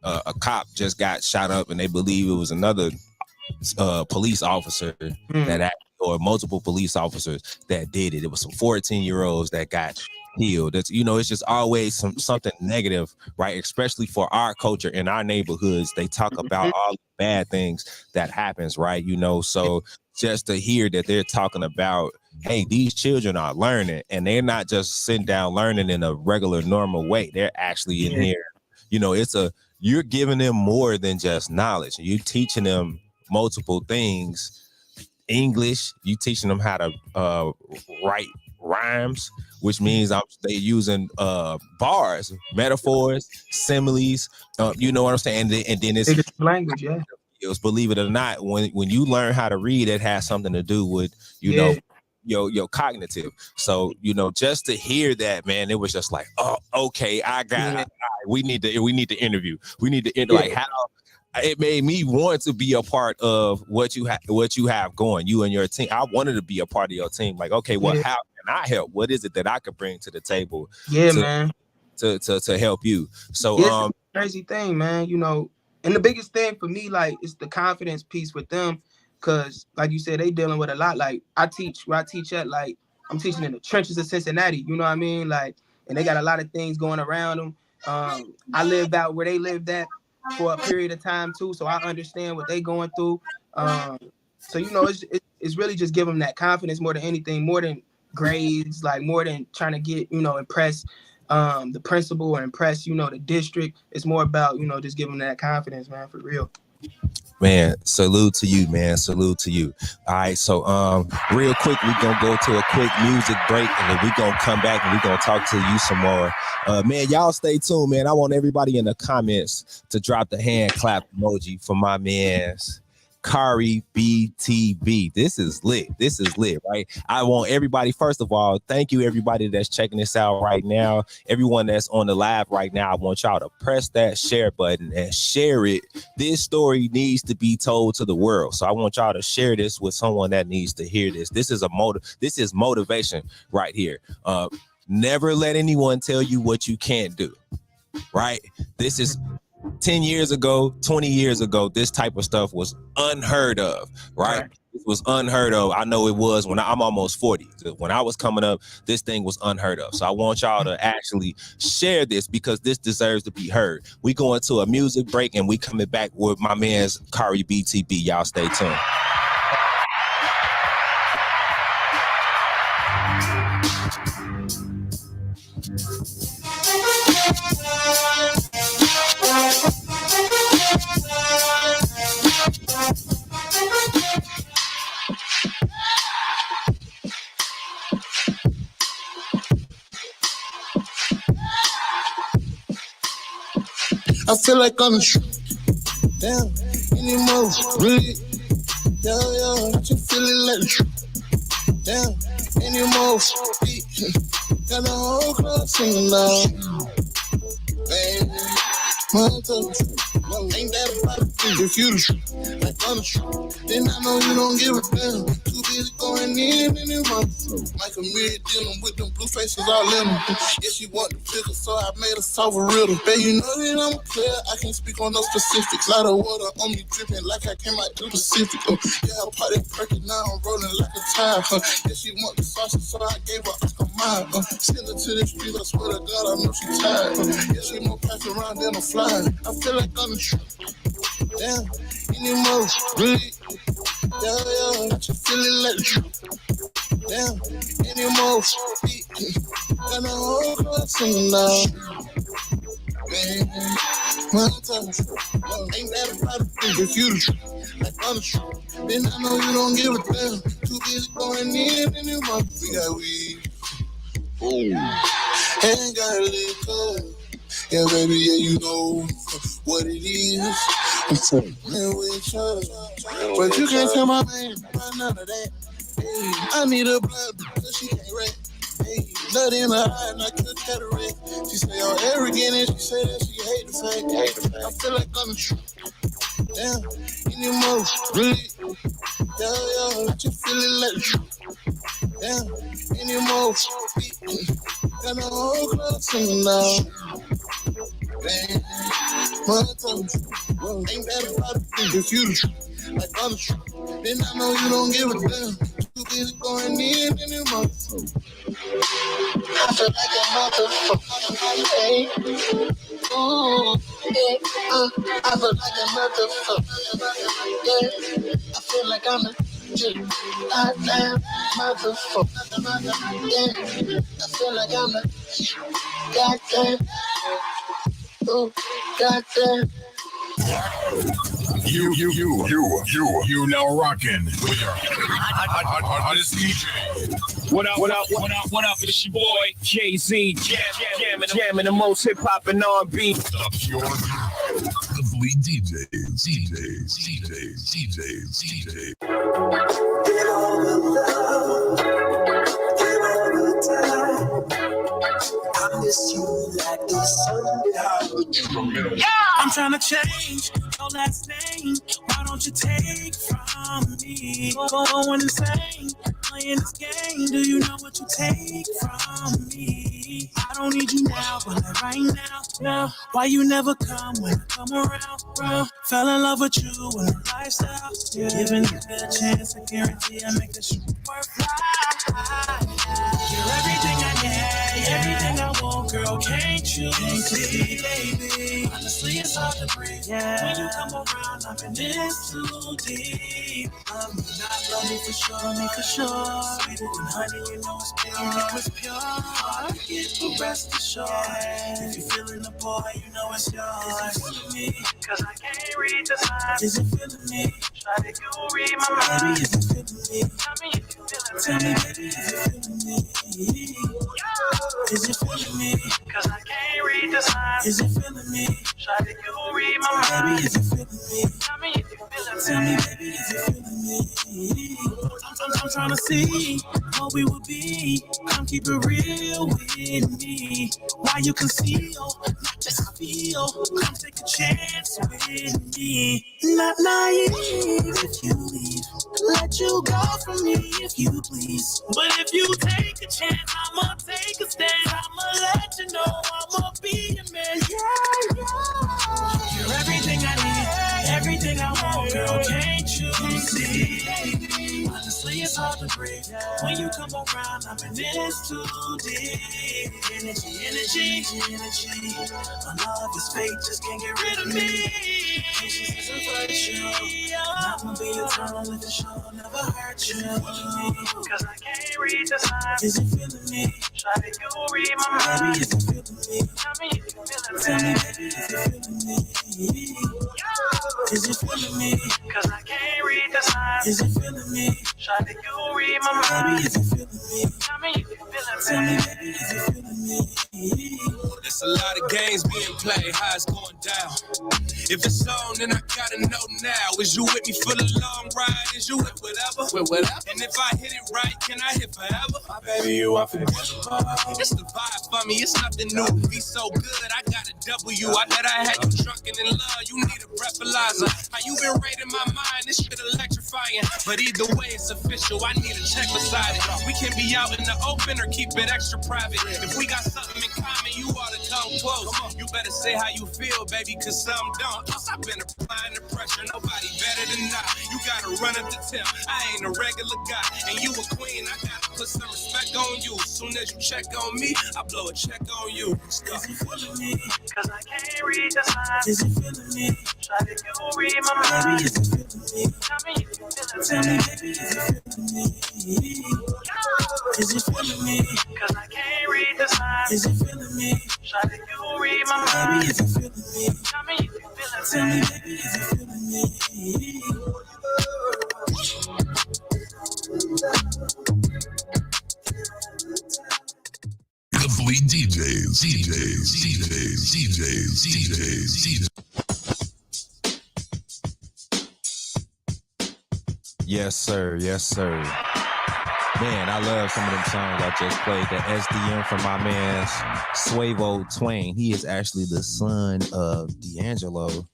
a cop just got shot up, and they believe it was another police officer or multiple police officers that did it. It was some 14-year-olds that got killed. That's it's just always something negative, right? Especially for our culture in our neighborhoods, they talk about all the bad things that happens, right? So just to hear that they're talking about, hey, these children are learning, and they're not just sitting down learning in a regular normal way. They're actually in here. You're giving them more than just knowledge. You're teaching them multiple things. English, you teaching them how to write rhymes, which means they using bars, metaphors, similes. You know what I'm saying? And then it's language, yeah. Believe it or not, when you learn how to read, it has something to do with know your cognitive. So just to hear that, man, it was just like, oh, okay, I got it. We need to interview. We need to like it made me want to be a part of what you have going, you and your team. I wanted to be a part of your team. Like, okay, well, how can I help? What is it that I could bring to the table? Yeah, man. To help you. So it's a crazy thing, man. You know, and the biggest thing for me, like, it's the confidence piece with them, because like you said, they dealing with a lot. Like, I teach where I teach at, like, I'm teaching in the trenches of Cincinnati, you know what I mean? Like, and they got a lot of things going around them. I lived out where they lived at for a period of time too, so I understand what they going through. So you know, it's really just giving them that confidence more than anything, more than grades, like more than trying to get, you know, impress the principal or impress, you know, the district. It's more about, you know, just giving them that confidence, man, for real. Man, salute to you, man. Salute to you. All right, so real quick, we're gonna go to a quick music break, and then we're gonna come back and we're gonna talk to you some more. Man, y'all stay tuned, man. I want everybody in the comments to drop the hand clap emoji for my man's Khari BTB. This is lit. This is lit, right? I want everybody, first of all, thank you everybody that's checking this out right now. Everyone that's on the live right now, I want y'all to press that share button and share it. This story needs to be told to the world. So I want y'all to share this with someone that needs to hear this. This is motivation right here. Never let anyone tell you what you can't do. Right? This is 10 years ago, 20 years ago, this type of stuff was unheard of, right? It was unheard of. I know it was when I'm almost 40. When I was coming up, this thing was unheard of. So I want y'all to actually share this because this deserves to be heard. We going to a music break and we coming back with my man's Khari BTB. Y'all stay tuned. I feel like I'm down anymore, really. Yeah, I just feel it like down anymore. Got the whole club singing now, baby. Ain't that about it? If you like on the show, then I know you don't give a damn. Too busy going in and out. Like a mirror dealing with them blue faces all in them. Yeah, she want the figure, so I made her solve a riddle. Babe, you know that I'm clear, I can't speak on no specifics. Lot of water on me dripping like I came out to the Pacific. Yeah, I party perky, now I'm rolling like a tire. Yeah, she want the sausage, so I gave her a mile. Send her to the street, I swear to God, I know she tired. Yeah, she more passing around than a fly. I feel like I'm down anymore, really. Yeah, I just feel it like down anymore. Got the whole club singing now, baby. One time, ain't that about it? If you like on the show, then I know you don't give a damn. Too busy going in and out. We got weed, ain't got liquor. Yeah, baby, yeah, you know what it is. Man, we each but you can't tell my man about none of that. Hey, I need a blood because she can't rap. Hey, nut in her eye and I could cataract. She say I'm arrogant and she say that she hate the fact. I feel like I'm down anymore, really. Yeah, I just feel it like down anymore. Got the whole club singing now. Man, one time, ain't that about it? If you like I'm then I know you don't give a damn. Too busy going in and out. I feel like a motherfucker. Hey, ooh, yeah, I feel like a motherfucker. Yeah, I feel like I'm a goddamn motherfucker. Yeah, I feel like I'm a goddamn. Oh, goddamn. You now rocking with your hottest DJ. What up? It's your boy Jay-Z, jamming the most hip hop and R&B. The pure DJs. Give all the love, give all the time. I miss you like the sun. I'm trying to change. your last name. Why don't you take from me? Going insane, playing this game. Do you know what you take from me? I don't need you now, but like right now. Why you never come when I come around, bro? Fell in love with you and the lifestyle. Giving you a chance, I guarantee I make this worthwhile. You're everything I need, everything I want, girl. Can't you see, baby? Honestly, it's hard to breathe. When you come around, I'm in this too deep. Love me, not love me for sure. Sweeter than honey, you know it's pure. Hard to get, but rest assured. If you're feeling the boy, you know it's yours. Is it feeling me? Cause I can't read the signs. Is it feeling me? Try to you read my mind. Baby, is it feeling me? Tell me if you feeling me. Tell me, baby, is it feeling me? Is it feeling me? Cause I can't read the signs. Is it feeling me? Try to you read my mind. Baby, is it feeling me? Tell me if you feeling me. Tell me, baby, is it feeling me? I'm trying to see what we would be. Come keep it real with me. Why you conceal, not just feel. Come take a chance with me. Not naive if you leave. Let you go from me if you please. But if you take a chance, I'ma take a stand. I'ma let you know I'ma be your man. Yeah. You're everything I need, everything I want, girl. Can't you see? Honestly, it's hard to breathe. When you come around, I'm in this too deep. Energy. My love is fake, just can't get rid of me. Patience is a virtue. I'ma be eternal if the show never hurt you. Cause I can't read the signs. Is it feeling me? Try to you read my mind. Baby, is it feeling me? Tell me if you feeling me. Tell me, baby, is it feeling me? Is it feeling me? Cause I can't read the signs. Is it feeling me? Try to you read my mind. Baby, is it feeling me? Tell me if you feeling me. Tell me, baby, is it feeling me? There's a lot of games being played. How it's going down? If it's on, then I gotta know now. Is you with me for the long ride? Is you with whatever? And if I hit it right, can I hit forever? My baby, you unforgettable. It's the vibe for me. It's nothing new. Be so good, I got a W. I bet I had you drunken in love. You need a breathalyzer. How you been raiding my mind? This shit electrifying. But either way, it's official. I need a check beside it. We can be out in the open or keep it extra private. If we got something in common, you ought to come close. You better say how you feel, baby, cause some don't. I've been applying the pressure. Nobody better than I. You gotta run up the temp. I ain't a regular guy. And you a queen. I gotta put some respect on you. Soon as you check on me, I blow a check on you. Is it feeling me? Cause I can't read the signs. Is it feeling me? Try to you read my mind. Baby, is it feeling me? Tell me if you feeling me. Tell me, baby, is it feeling me? Is it feeling me? Cause I can't read the signs. Is it feeling me? Try to you read my mind. Baby, is it feeling me? Tell me if you feeling me. Tell me, baby, is it feeling me? The Fleet DJs. Yes, sir. Man, I love some of them songs I just played. The SDM from my man Suavo Twain. He is actually the son of D'Angelo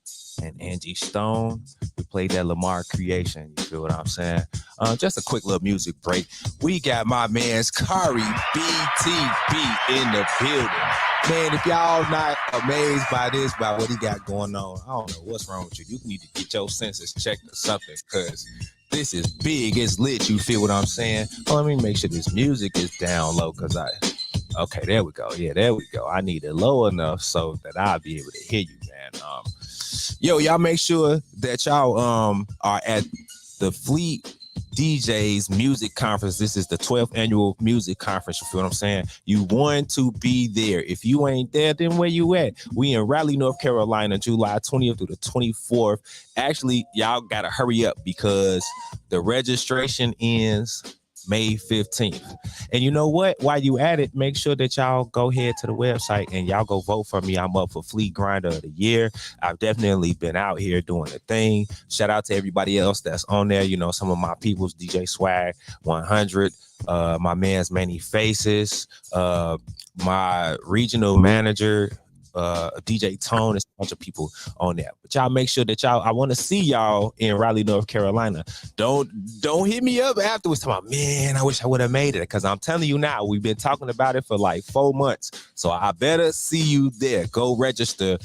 and Angie Stone. We played that Lamar creation. You feel what I'm saying? Just a quick little music break. We got my man's Khari BTB in the building. Man, if y'all not amazed by this, by what he got going on, I don't know what's wrong with you. You need to get your senses checked or something, because this is big, it's lit, you feel what I'm saying? Oh, let me make sure this music is down low, because okay, there we go. Yeah, there we go. I need it low enough so that I'll be able to hear you, man. Y'all make sure that y'all are at the Fleet DJs Music Conference. This is the 12th annual music conference. You feel what I'm saying? You want to be there. If you ain't there, then where you at? We in Raleigh, North Carolina, July 20th through the 24th. Actually, y'all got to hurry up because the registration ends May 15th. And you know what? While you at it, make sure that y'all go ahead to the website and y'all go vote for me. I'm up for Fleet Grinder of the Year. I've definitely been out here doing the thing. Shout out to everybody else that's on there. You know, some of my peoples, DJ Swag 100, my man's Many Faces, my regional manager, DJ Tone. There's a bunch of people on there. But y'all make sure that I want to see y'all in Raleigh, North Carolina. Don't hit me up afterwards talking about, man, I wish I would have made it. Because I'm telling you now, we've been talking about it for like 4 months. So I better see you there. Go register.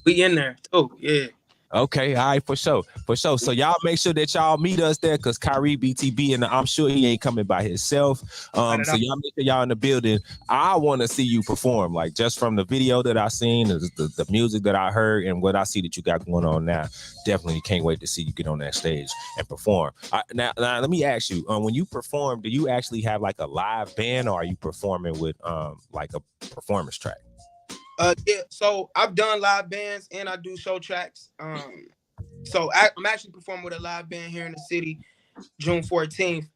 We in there too. Yeah. Okay, all right, for sure. So y'all make sure that y'all meet us there, because Khari BTB, and I'm sure he ain't coming by himself. So y'all make sure y'all in the building. I want to see you perform, like just from the video that I seen, the music that I heard, and what I see that you got going on now. Definitely can't wait to see you get on that stage and perform. Now let me ask you, when you perform, do you actually have like a live band, or are you performing with like a performance track? Yeah, so I've done live bands and I do show tracks. So I'm actually performing with a live band here in the city, June 14th,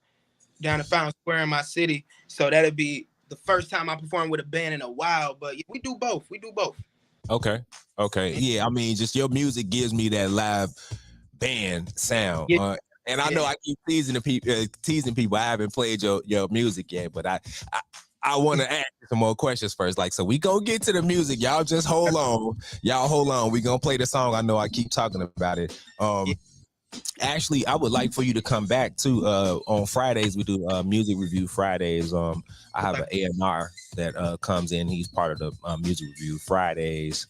down at Fountain Square in my city. So that'll be the first time I perform with a band in a while. But yeah, we do both. Okay. Yeah, I mean, just your music gives me that live band sound. Yeah. And I know I keep teasing people. I haven't played your music yet, but I want to ask you some more questions first. Like, so we gonna get to the music. Y'all just hold on. We gonna play the song. I know I keep talking about it. Actually, I would like for you to come back too. On Fridays, we do music review Fridays. I have an A&R that comes in. He's part of the music review Fridays.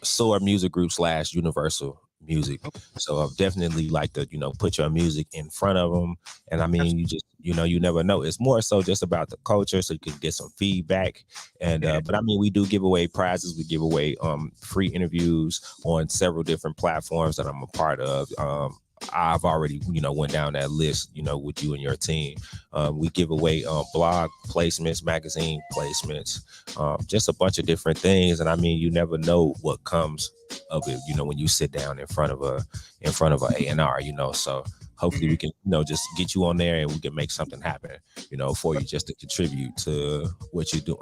Soar Music Group / Universal Music. So I've definitely like to, put your music in front of them. And I mean, you just, you never know. It's more so just about the culture, so you can get some feedback. And but I mean, we do give away prizes. We give away free interviews on several different platforms that I'm a part of. I've already, went down that list, with you and your team. We give away blog placements, magazine placements, just a bunch of different things. And I mean, you never know what comes of it, when you sit down in front of a A&R, so hopefully we can, just get you on there and we can make something happen, for you, just to contribute to what you're doing.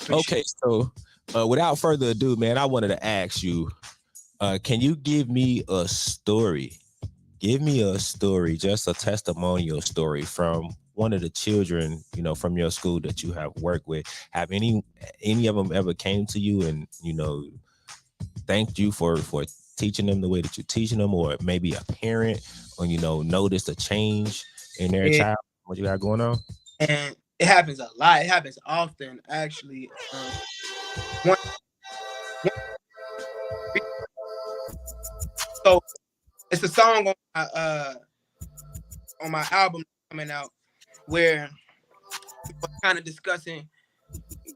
Okay, so without further ado, man, I wanted to ask you, can you give me a story? Give me a story, just a testimonial story from one of the children, from your school that you have worked with. Have any of them ever came to you and, thanked you for teaching them the way that you're teaching them, or maybe a parent, or, noticed a change in their child, what you got going on? And it happens a lot. It happens often, actually. So it's a song on my album coming out where we're kind of discussing,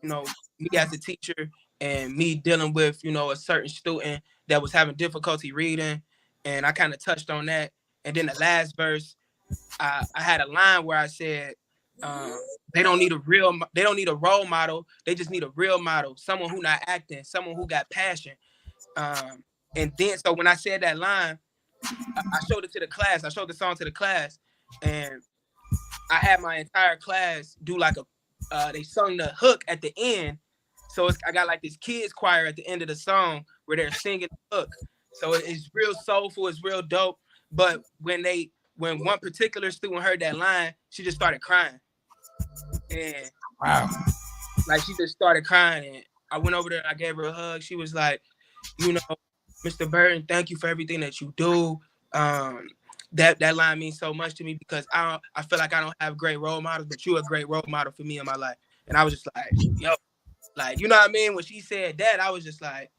me as a teacher and me dealing with, a certain student that was having difficulty reading, and I kind of touched on that. And then the last verse, I had a line where I said, they don't need a role model. They just need a real model, someone who not acting, someone who got passion. And then, so when I said that line, I showed it to the class. I showed the song to the class, and I had my entire class do like they sung the hook at the end. So I got like this kids choir at the end of the song where they're singing the hook. So it's real soulful. It's real dope. But when one particular student heard that line, she just started crying. And wow, like she just started crying. And I went over there and I gave her a hug. She was like, Mr. Burton, thank you for everything that you do. That line means so much to me, because I feel like I don't have great role models, but you're a great role model for me in my life. And I was just like, yo, like, you know what I mean? When she said that, I was just like,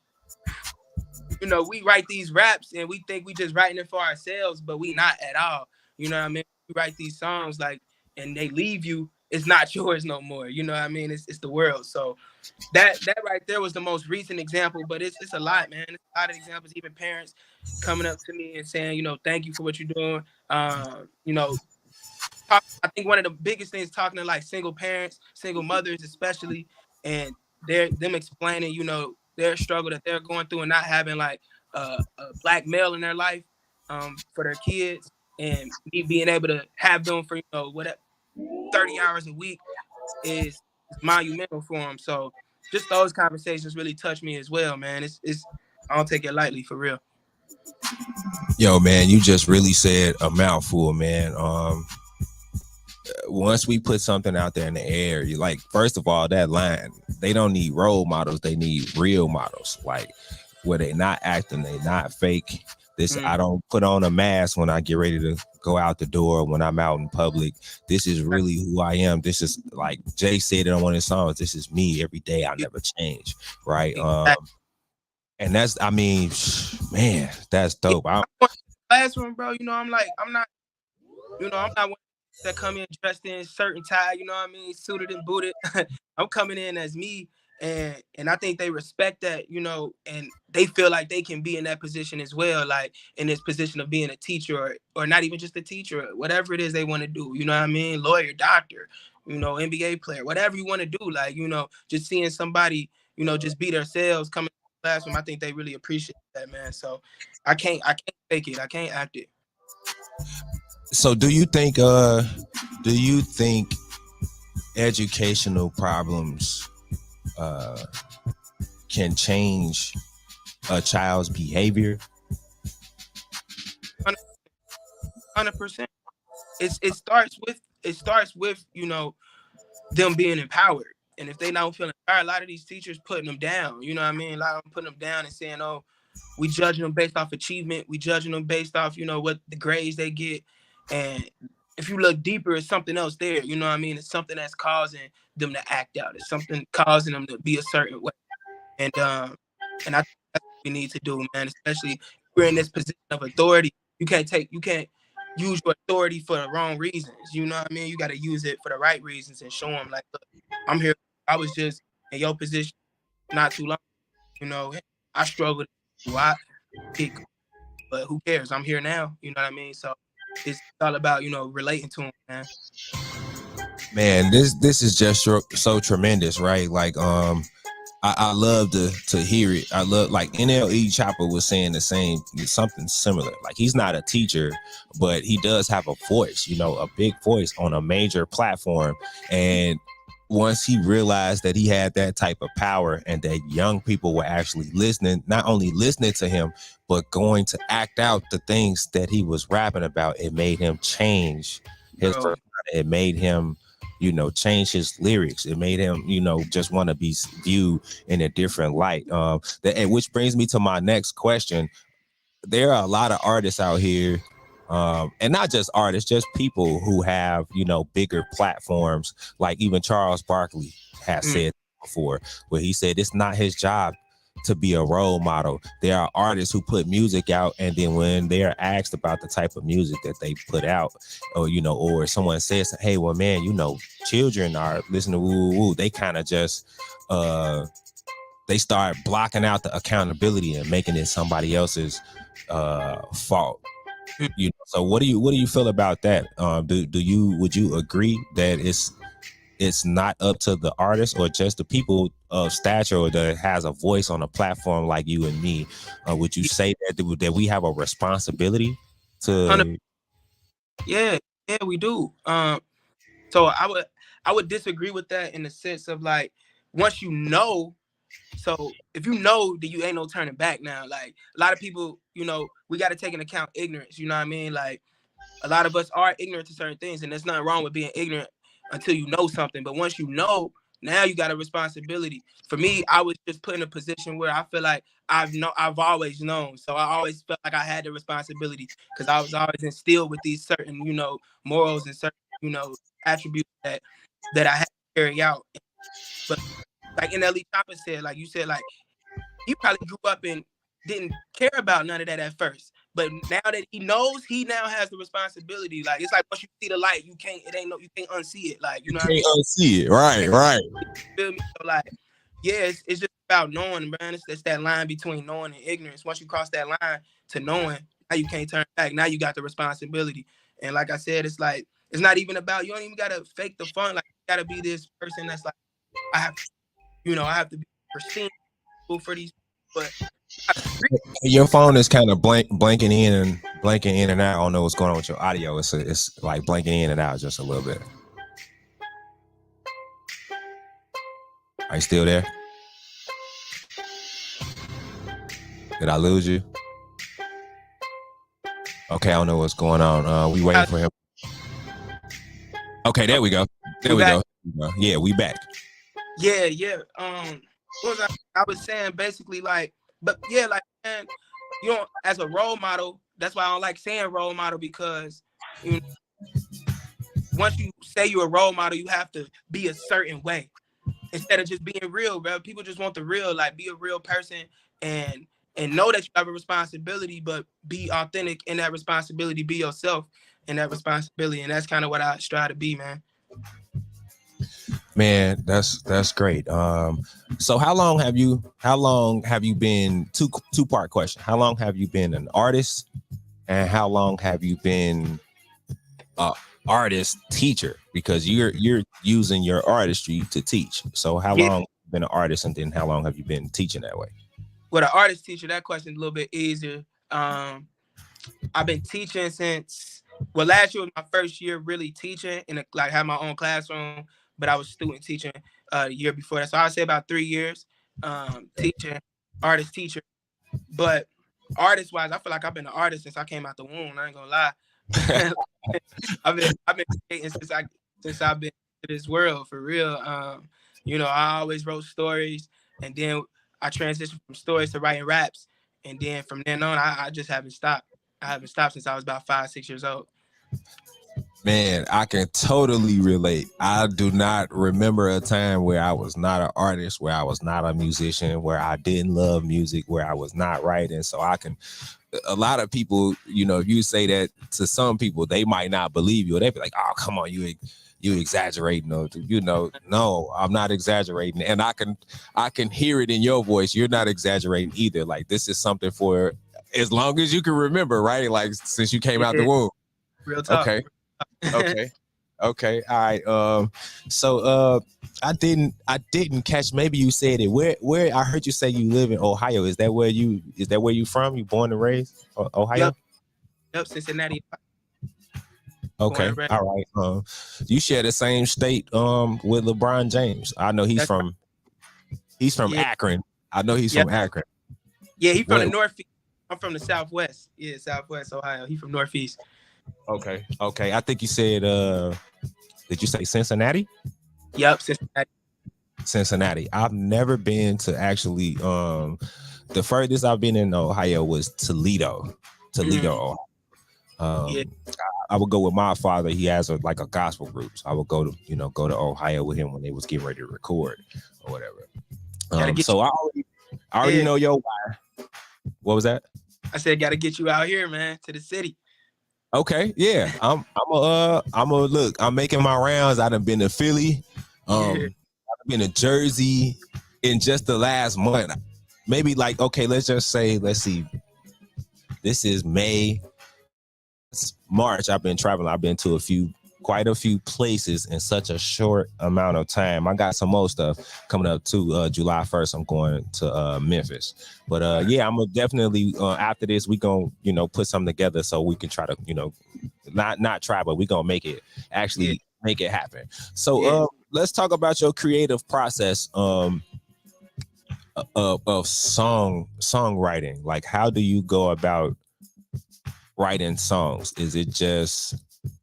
we write these raps and we think we just writing it for ourselves, but we not at all. You know what I mean? We write these songs and they leave you, it's not yours no more. You know what I mean? It's the world. So that right there was the most recent example, but it's a lot, man. It's a lot of examples, even parents coming up to me and saying, thank you for what you're doing. I think one of the biggest things, talking to like single parents, single mothers especially, and them explaining, their struggle that they're going through and not having like a black male in their life for their kids, and me being able to have them for, whatever, 30 hours a week is monumental for them. So just those conversations really touch me as well, man. It's I don't take it lightly, for real. Yo, man, you just really said a mouthful, man. once we put something out there in the air, you like, first of all, that line, they don't need role models, they need real models, like where they not acting, they not fake. This I don't put on a mask when I get ready to go out the door, when I'm out in public. This is really who I am. This is, like Jay said it on one of his songs, this is me every day. I never change, right? And that's, I mean, man, that's dope. Classroom, bro, you know, I'm not one that come in dressed in shirt and tie, you know what I mean, suited and booted. I'm coming in as me, and I think they respect that, you know, and they feel like they can be in that position as well, like in this position of being a teacher or not even just a teacher, whatever it is they want to do, you know what I mean, lawyer, doctor, you know, NBA player, whatever you want to do, like, you know, just seeing somebody, you know, just be themselves coming to the classroom, I think they really appreciate that, man. So I can't fake it, I can't act it. So do you think educational problems can change a child's behavior? 100%. It starts with, you know, them being empowered. And if they don't feel empowered, a lot of these teachers putting them down, you know what I mean? A lot of them putting them down and saying, oh, we judging them based off achievement. We judging them based off, you know, what the grades they get. And if you look deeper, it's something else there. You know what I mean? It's something that's causing them to act out. It's something causing them to be a certain way. And I think that's what we need to do, man. Especially if we're in this position of authority. You can't use your authority for the wrong reasons. You know what I mean? You got to use it for the right reasons and show them, like, look, I'm here. I was just in your position not too long. You know, I struggled. But who cares? I'm here now. You know what I mean? So it's all about, you know, relating to them, man. Man, this is just so tremendous, right? Like, I love to hear it. I love, like NLE Chopper was saying the same, something similar. Like, he's not a teacher, but he does have a voice, you know, a big voice on a major platform. And once he realized that he had that type of power and that young people were actually listening, not only listening to him, but going to act out the things that he was rapping about, it made him change his personality. It made him, you know, change his lyrics. It made him, you know, just want to be viewed in a different light. And which brings me to my next question. There are a lot of artists out here, and not just artists, just people who have, you know, bigger platforms. Like even Charles Barkley has said before, where he said it's not his job to be a role model. There are artists who put music out, and then when they are asked about the type of music that they put out, or, you know, or someone says, hey, well, man, you know, children are listening to woo woo, they kind of just they start blocking out the accountability and making it somebody else's fault. You know, so what do you feel about that? Would you agree that it's not up to the artist or just the people of stature or that has a voice on a platform like you and me? Would you say that we have a responsibility to? Yeah, we do. So I would disagree with that in the sense of, like, once you know, so if you know, then you ain't no turning back now. Like, a lot of people, you know, we got to take into account ignorance. You know what I mean? Like, a lot of us are ignorant to certain things, and there's nothing wrong with being ignorant until you know something. But once you know, now you got a responsibility. For me, I was just put in a position where I feel like I've always known. So I always felt like I had the responsibility because I was always instilled with these certain, you know, morals and certain, you know, attributes that I had to carry out. But like NLE Chopper said, like you said, like, he probably grew up and didn't care about none of that at first. But now that he knows, he now has the responsibility. Like, it's like once you see the light, you can't unsee it. Like, you know what I mean? Unsee it, right. Feel me? So, like, yeah, it's just about knowing, man. It's that line between knowing and ignorance. Once you cross that line to knowing, now you can't turn back. Now you got the responsibility. And like I said, it's like, it's not even about, you don't even gotta fake the fun. Like, you gotta be this person that's like, I have to be pristine for these, but Your phone is kind of blanking in and out. I don't know what's going on with your audio. It's like blanking in and out just a little bit. Are you still there? Did I lose you? Okay, I don't know what's going on. We waiting for him. Okay, there we go. There we go. Yeah, we back. Yeah. What was I was saying basically like, but yeah, like man, you know, as a role model, that's why I don't like saying role model because you know, once you say you're a role model, you have to be a certain way instead of just being real, bro. People just want the real, like be a real person and know that you have a responsibility, but be authentic in that responsibility, be yourself in that responsibility, and that's kind of what I strive to be, man. Man, that's great. So how long have you been two-part question? How long have you been an artist, and how long have you been a artist teacher? Because you're using your artistry to teach. So how long have you been an artist, and then how long have you been teaching that way? With an artist teacher, that question is a little bit easier. I've been teaching since last year was my first year really teaching and like had my own classroom, but I was student teaching the year before that. So I'd say about 3 years teaching, artist teacher. But artist wise, I feel like I've been an artist since I came out the womb. I ain't gonna lie. I've been creating since I've been to this world for real. You know, I always wrote stories, and then I transitioned from stories to writing raps, and then from then on, I just haven't stopped. I haven't stopped since I was about 5-6 years old. Man, I can totally relate. I do not remember a time where I was not an artist, where I was not a musician, where I didn't love music, where I was not writing. So a lot of people, you know, if you say that to some people, they might not believe you. They'd be like, oh, come on, you exaggerating, or you know, no, I'm not exaggerating. And I can hear it in your voice. You're not exaggerating either. Like, this is something for as long as you can remember, right? Like, since you came out the womb. Real talk. Okay. All right. So I didn't catch, maybe you said it. Where I heard you say you live in Ohio. Is that where you from? You born and raised Ohio? Yep, Cincinnati. Okay. All right. You share the same state with LeBron James. I know he's from Akron. I know he's from Akron. Yeah, he's from the Northeast. I'm from the Southwest. Yeah, Southwest Ohio. He's from Northeast. Okay. I think you said did you say Cincinnati? Yep, Cincinnati. I've never been to actually the furthest I've been in Ohio was Toledo, Ohio. I would go with my father. He has a gospel group. So I would go to Ohio with him when they was getting ready to record or whatever. So I already know your why. What was that? I said, gotta get you out here, man, to the city. Okay, yeah. I'm making my rounds. I done been to Philly. I've been to Jersey in just the last month. Maybe let's see. This is May. It's March. I've been traveling. I've been to quite a few places in such a short amount of time. I got some more stuff coming up too. July 1st, I'm going to Memphis. But yeah, I'm gonna definitely after this, we gonna put something together so we can try to not try, but we gonna make it happen. So let's talk about your creative process of songwriting. Like, how do you go about writing songs? Is it just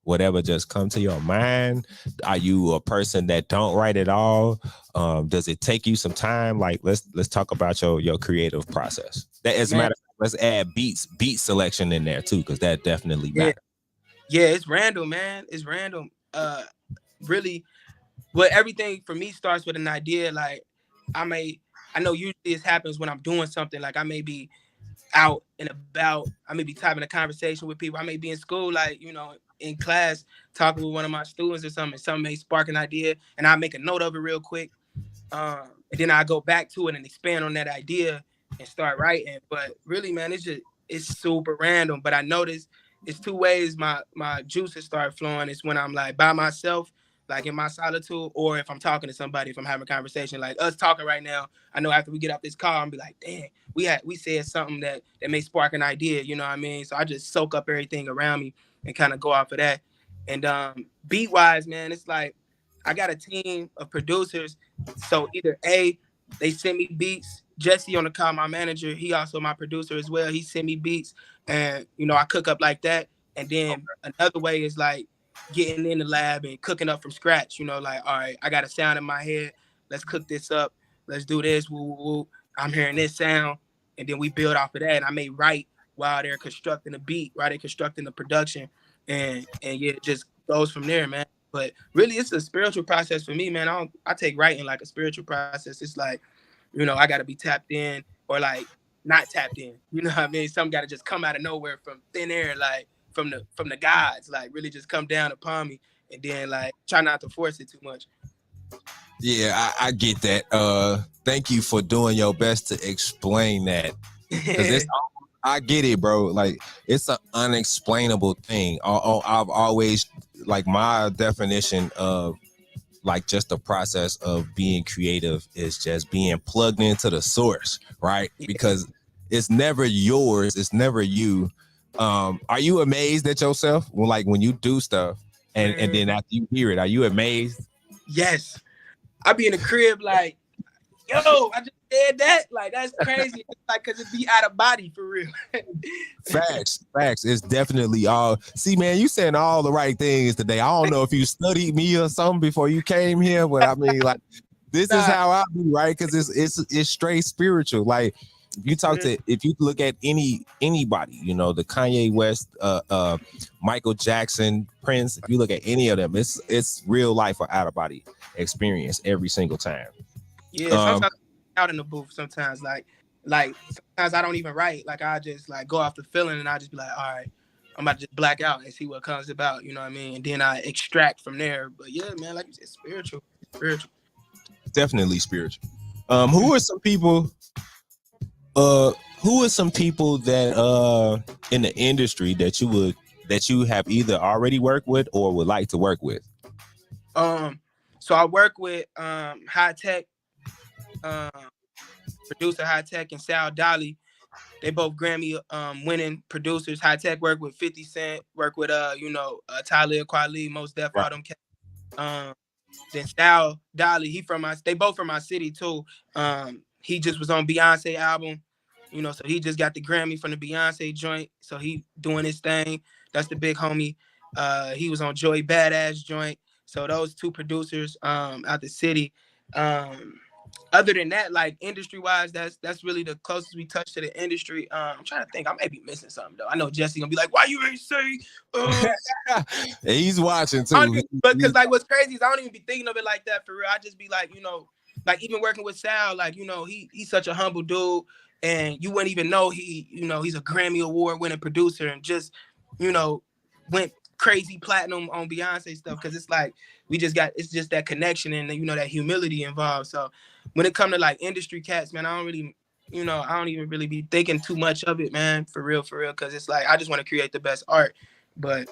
whatever just come to your mind? Are you a person that don't write at all? Does it take you some time? Like, let's talk about your creative process. That, as a matter of fact, let's add beat selection in there too, because that definitely matters. Yeah, it's random, man. It's random. Really, everything for me starts with an idea. Like, I know usually this happens when I'm doing something. Like, I may be out and about. I may be having a conversation with people. I may be in school, in class, talking with one of my students or something. Something may spark an idea, and I make a note of it real quick. And then I go back to it and expand on that idea and start writing. But really, man, it's super random. But I notice it's two ways my juices start flowing. It's when I'm like by myself, like in my solitude, or if I'm talking to somebody, if I'm having a conversation, like us talking right now. I know after we get off this call, I'm be like, dang, we said something that may spark an idea, you know what I mean? So I just soak up everything around me and kind of go off of that. And beat wise, man, it's like I got a team of producers. So either they send me beats. Jesse on the call, my manager, he also my producer as well. He sent me beats, and I cook up like that. And then another way is like getting in the lab and cooking up from scratch. You know, like, all right, I got a sound in my head. Let's cook this up. Let's do this. Woo, woo, woo. I'm hearing this sound, and then we build off of that. And I may write while they're constructing the beat, while they're constructing the production, and yeah, it just goes from there, man. But really, it's a spiritual process for me, man. I take writing like a spiritual process. It's like, you know, I got to be tapped in or like not tapped in. You know what I mean? Some got to just come out of nowhere from thin air, like from the gods, like really just come down upon me, and then like try not to force it too much. Yeah, I get that. Thank you for doing your best to explain that. Because I get it, bro. Like, it's an unexplainable thing. I've always, like, my definition of like just the process of being creative is just being plugged into the source, right? Because it's never yours, it's never you. Are you amazed at yourself when you do stuff and then after you hear it, are you amazed? Yes. I be in the crib like, yo, I just said that. Like, that's crazy. It's like, cause it be out of body for real. Facts. It's definitely all. See, man, you saying all the right things today. I don't know if you studied me or something before you came here, but I mean, like, this is how I be, right? Because it's straight spiritual. Like, if you look at anybody, you know, the Kanye West, Michael Jackson, Prince, if you look at any of them, it's real life or out of body experience every single time. Yeah, sometimes out in the booth. Sometimes like sometimes I don't even write. Like, I just like go off the feeling, and I just be like, all right, I'm about to just black out and see what comes about. You know what I mean? And then I extract from there. But yeah, man, like you said, spiritual. Definitely spiritual. Who are some people? Who are some people that in the industry that you have either already worked with or would like to work with? So I work with High Tech, producer High Tech, and Sal Dolly. They both Grammy winning producers. High Tech work with 50 Cent, work with Talib Kweli, Mos Def, all them cats. Then Sal Dolly, they both from my city too. He just was on Beyonce album, you know, so he just got the Grammy from the Beyonce joint. So he doing his thing. That's the big homie. He was on Joey Badass joint. So those two producers out the city. Other than that, like industry wise, that's really the closest we touch to the industry. I'm trying to think. I may be missing something though. I know Jesse gonna be like, "Why you ain't say?" He's watching too. But because like what's crazy is I don't even be thinking of it like that for real. I just be like, you know, like even working with Sal, like, you know, he's such a humble dude, and you wouldn't even know he's a Grammy Award winning producer, and just, you know, went crazy platinum on Beyonce stuff, because it's like it's just that connection and, you know, that humility involved. So when it comes to like industry cats, man, I don't even really be thinking too much of it, man, for real, because it's like I just want to create the best art. But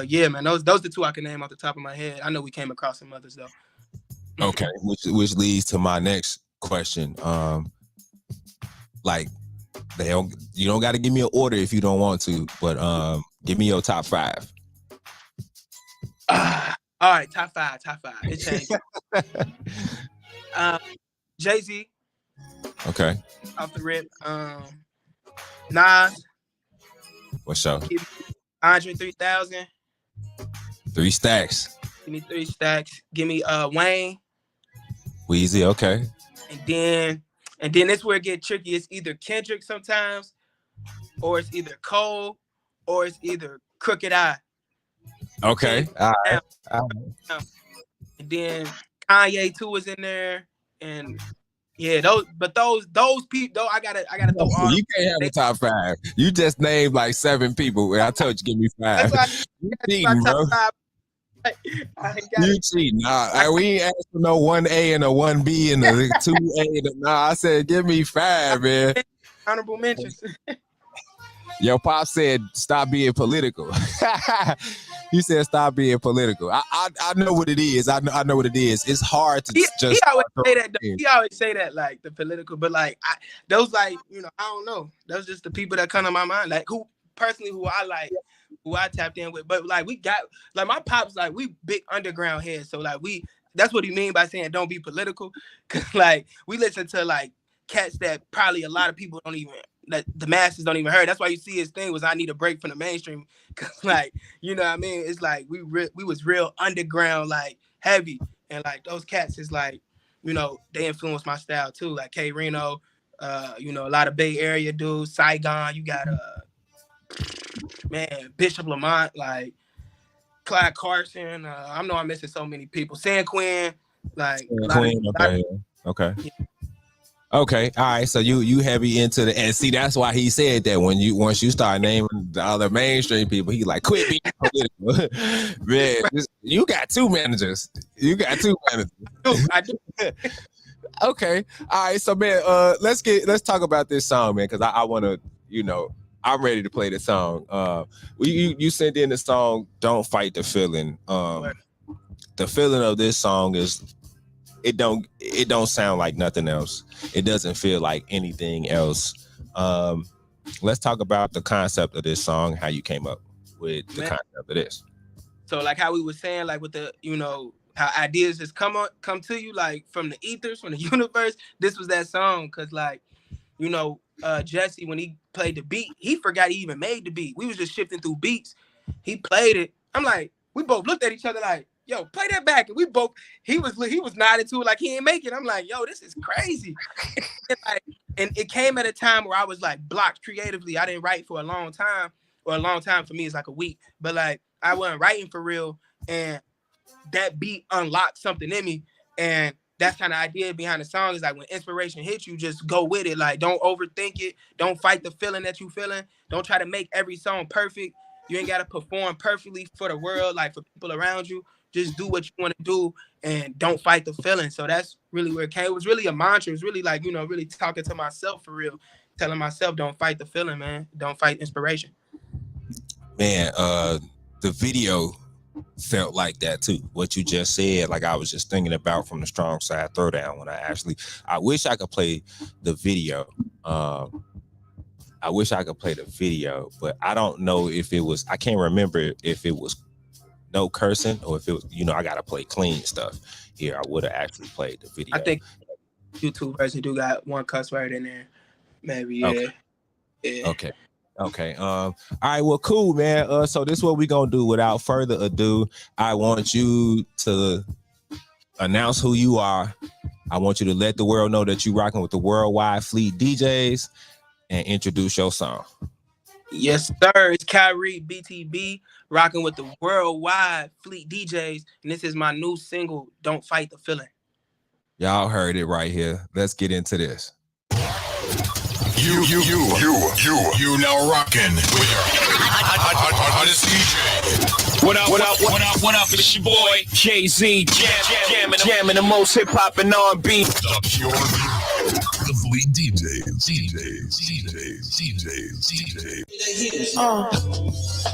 yeah, man, those the two I can name off the top of my head. I know we came across some others though. Okay, which leads to my next question. Like, you don't got to give me an order if you don't want to, but give me your top 5. All right, top five. It changed. Jay-Z. Okay. Off the rip. Nas. What's up? Andre 3000. 3 stacks. Give me 3 stacks. Give me Wayne. Weezy, okay. And then that's where it get tricky. It's either Kendrick sometimes, or it's either Cole, or it's either Crooked I. Okay. All right. And then Kanye too is in there, and yeah, those people though, I gotta throw all. You can't have a top 5. You just named like 7 people. I told you give me 5. You cheating, bro. You cheating. Nah, we ain't asked for no 1A and a 1B and a 2A. Nah, I said give me 5, man. Honorable mentions. Yo, Pop said stop being political. He said stop being political. I know what it is. I know what it is. It's hard to just. He always say that. He always say that, like the political, but like those, like, you know, I don't know. Those just the people that come to my mind, like who I like, who I tapped in with. But like we got, like my pops, like we big underground heads, so like that's what he mean by saying don't be political, cause like we listen to like cats that probably a lot of people don't even that the masses don't even hear. That's why you see his thing was I need a break from the mainstream, cause like you know what I mean. It's like we was real underground, like heavy, and like those cats is like, you know, they influenced my style too. Like K Reno, you know, a lot of Bay Area dudes, Saigon. You got man, Bishop Lamont, like Clyde Carson. I know I'm missing so many people. San Quinn, like Queen, okay. Yeah. Okay, all right. So you heavy into the, and see that's why he said that once you start naming the other mainstream people, he like quit being political. Man, you got two managers. I do. Okay, all right. So man, let's talk about this song, man, because I want to, you know, I'm ready to play the song. You sent in the song "Don't Fight the Feeling." The feeling of this song is it don't sound like nothing else. It doesn't feel like anything else. Let's talk about the concept of this song, how you came up with the concept of this. So like how we were saying, like with the, you know, how ideas just come to you like from the ethers, from the universe. This was that song, cause like, you know, Jesse, when he played the beat, he forgot he even made the beat. We was just shifting through beats. He played it. I'm like, we both looked at each other like, yo, play that back. And we both, he was nodding to it like he ain't make it. I'm like, yo, this is crazy. And it came at a time where I was like blocked creatively. I didn't write for a long time, or a long time for me is like a week, but like I wasn't writing for real. And that beat unlocked something in me. And that's kind of idea behind the song is like when inspiration hits you, just go with it. Like don't overthink it. Don't fight the feeling that you feeling. Don't try to make every song perfect. You ain't got to perform perfectly for the world, like for people around you. Just do what you want to do and don't fight the feeling. So that's really where it came. It was really a mantra. It was really like, you know, really talking to myself for real, telling myself, don't fight the feeling, man. Don't fight inspiration. Man, the video felt like that too. What you just said, like I was just thinking about from the Strong Side Throwdown when I wish I could play the video. I wish I could play the video, but I don't know if it was, I can't remember if it was no cursing or if it was, you know, I gotta play clean stuff here. I would have actually played the video. I think YouTube version do got one cuss word in there. Maybe, yeah. Okay. Yeah. Okay. All right, well, cool, man. So this is what we're gonna do. Without further ado, I want you to announce who you are. I want you to let the world know that you're rocking with the Worldwide Fleet DJs and introduce your song. Yes, sir. It's Khari, BTB, rocking with the Worldwide Fleet DJs, and this is my new single, Don't Fight the Feeling. Y'all heard it right here. Let's get into this. You now rocking with your hottest DJ. What up? It's your boy KZ, jamming the most hip hop and R&B. The Fleet DJs.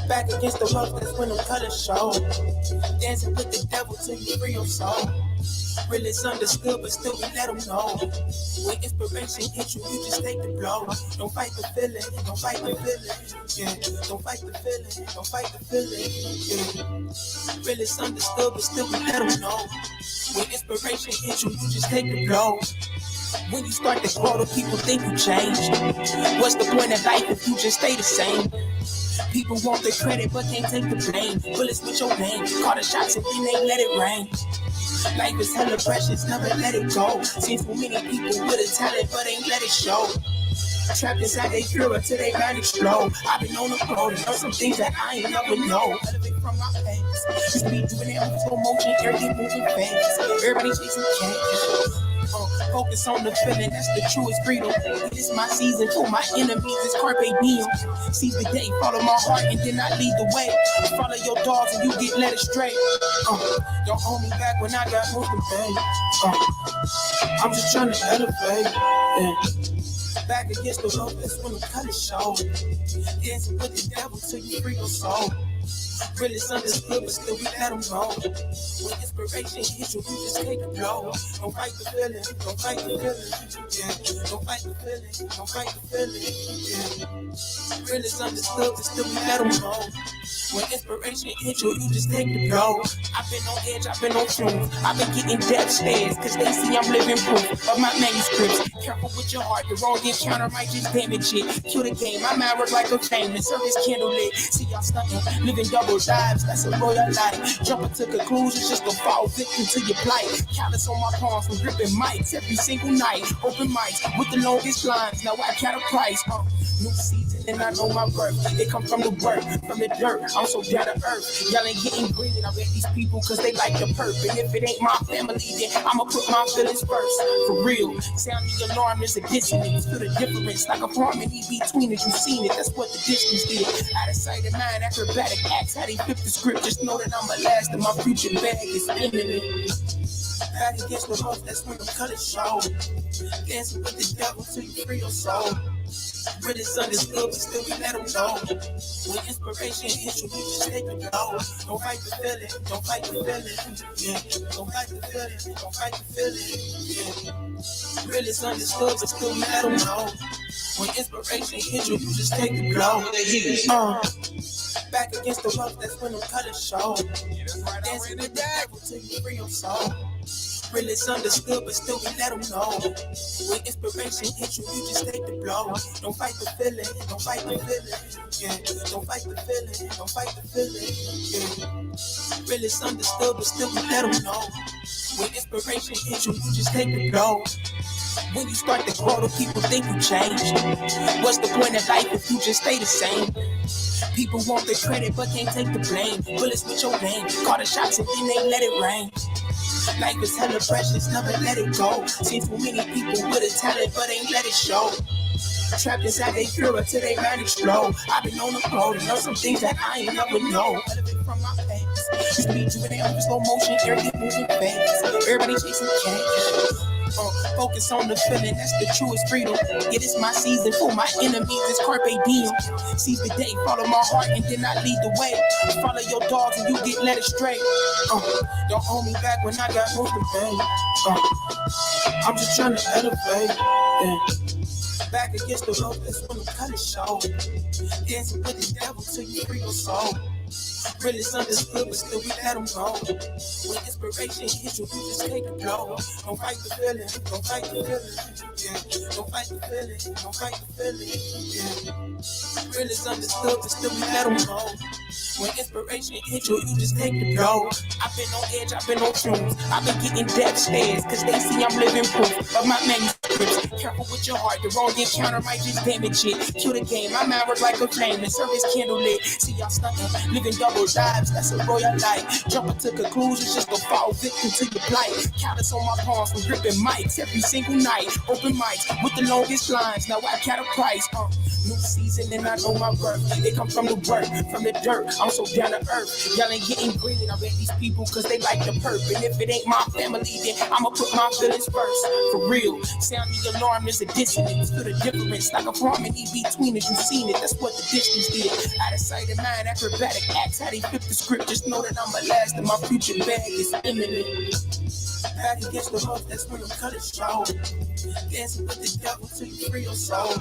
Back against the rough, that's when the colors show. Dancing with the devil till you free your soul. Really understood, but still we let them know. When inspiration hits you, you just take the blow. Don't fight the feeling, don't fight the feeling. Yeah, don't fight the feeling, don't fight the feeling. Yeah, really understood, but still we let them know. When inspiration hits you, you just take the blow. When you start to grow, the people think you change. What's the point of life if you just stay the same? People want the credit, but can't take the blame. Bullets with your name, call the shots and then they let it rain. Life is hella precious, never let it go. Seen so many people with a talent, but ain't let it show. Trapped inside they fear until they mind explode. I've been on the road and know some things that I ain't never know. Elevate from my past. Used to be doing it on slow motion, everything moving fast. Everybody chasing cash. Focus on the feeling, that's the truest freedom. This is my season for my enemies, it's Carpe Diem. Seize the day, follow my heart and then I lead the way. Follow your dogs and you get led astray. Don't hold me back when I got more to pay. I'm just trying to elevate. Yeah. Back against the rope, that's when the colors show. Dancing with the devil till you free your soul. Really understood, but still we let them go. When inspiration hits you, you just take the blow. Don't fight the feeling, don't fight the feeling. Yeah, don't fight the feeling, don't fight the feeling. Yeah, really understood, but still we let them go. When inspiration hits you, you just take the blow. I've been on edge, I've been on fumes. I've been getting death stares, cause they see I'm living proof of my manuscripts. Careful with your heart, the wrong encounter might just damage it. Kill the game, my mind work like a flame, the service candle lit. See y'all stunting, living double lives, that's a royal life. Jumping to conclusions, just to fall victim to your plight. Callous on my palms from gripping mics every single night. Open mics with the longest lines, now I count a price. New season and I know my worth. It come from the work, from the dirt. I'm so down to earth. Y'all ain't getting green. I read these people cause they like the perp. And if it ain't my family, then I'ma put my feelings first. For real. Sound the alarm is a dissonance. Feel the difference like a harmony between us. You seen it, that's what the distance did. Out of sight of mind, acrobatic acts. How they flip the script. Just know that I'm a last and my future bag is imminent. Back against the host, that's when the colors show. Dancing with the devil till you free your soul. Really understood, but still we let them know. When inspiration hits you, you just take the blow. Don't fight the feeling, don't fight the feeling. Yeah, don't fight the feeling, don't fight the feeling. Yeah, really understood, but still we let them know. When inspiration hits you, you just take the blow. Back against the rough, that's when the colors show. Dancing with the devil till you free your soul. Really understood, but still we let them know. When inspiration hits you, you just take the blow. Don't fight the feeling, don't fight the feeling. Yeah, don't fight the feeling, don't fight the feeling. Yeah, really understood, but still we let them know. When inspiration hits you, you just take the blow. When you start to grow, the people think you changed. What's the point of life if you just stay the same? People want the credit, but can't take the blame. Bullets with your name, call the shots and then they let it rain. Life is hella precious, never let it go. Seen too many people with a talent, but ain't let it show. Trapped inside they fury till they mind explode. I've been on the road and know some things that I ain't never know. From my past, used to be juvenile in slow motion, everything moving fast. Everybody chasing cash. Focus on the feeling, that's the truest freedom. Yeah, this my season for my enemies, it's carpe diem. Seize the day, follow my heart and then I lead the way. Follow your dogs and you get led astray. Don't hold me back when I got most to pay. I'm just trying to elevate. Yeah. Back against the rope, that's when the colors show. Dancing with the devil till you free your soul. Really understood, but still we let them go. When inspiration hits you, you just take the blow. Don't fight the feeling, don't fight the feeling. Yeah, don't fight the feeling, don't fight the feeling. Yeah, really understood, but still we let them go. When inspiration hits you, you just take the blow. I've been on edge, I've been on fumes. I've been getting death stares, cause they see I'm living proof of my manuscripts. Careful with your heart, the wrong encounter might just damage it. Kill the game, my mind work like a flame, the service candle lit. See y'all stunting, living double lives, that's a royal life. Jumping to conclusions, just to fall victim to your plight. Callous on my palms from gripping mics every single night. Open mics with the longest lines, now I count a price. New season and I know my worth. It come from the work, from the dirt. I'm so down to earth. Y'all ain't getting green. I read these people cause they like the perp. And if it ain't my family, then I'ma put my feelings first. For real. Sound the alarm is a dissonance. Feel the difference like a harmony between us. You seen it, that's what the distance did. Out of sight of mind, acrobatic acts. How they flip the script. Just know that I'm a last and my future bag is imminent. Back against the hook, that's when the colors show. Dancing with the devil till you free your soul.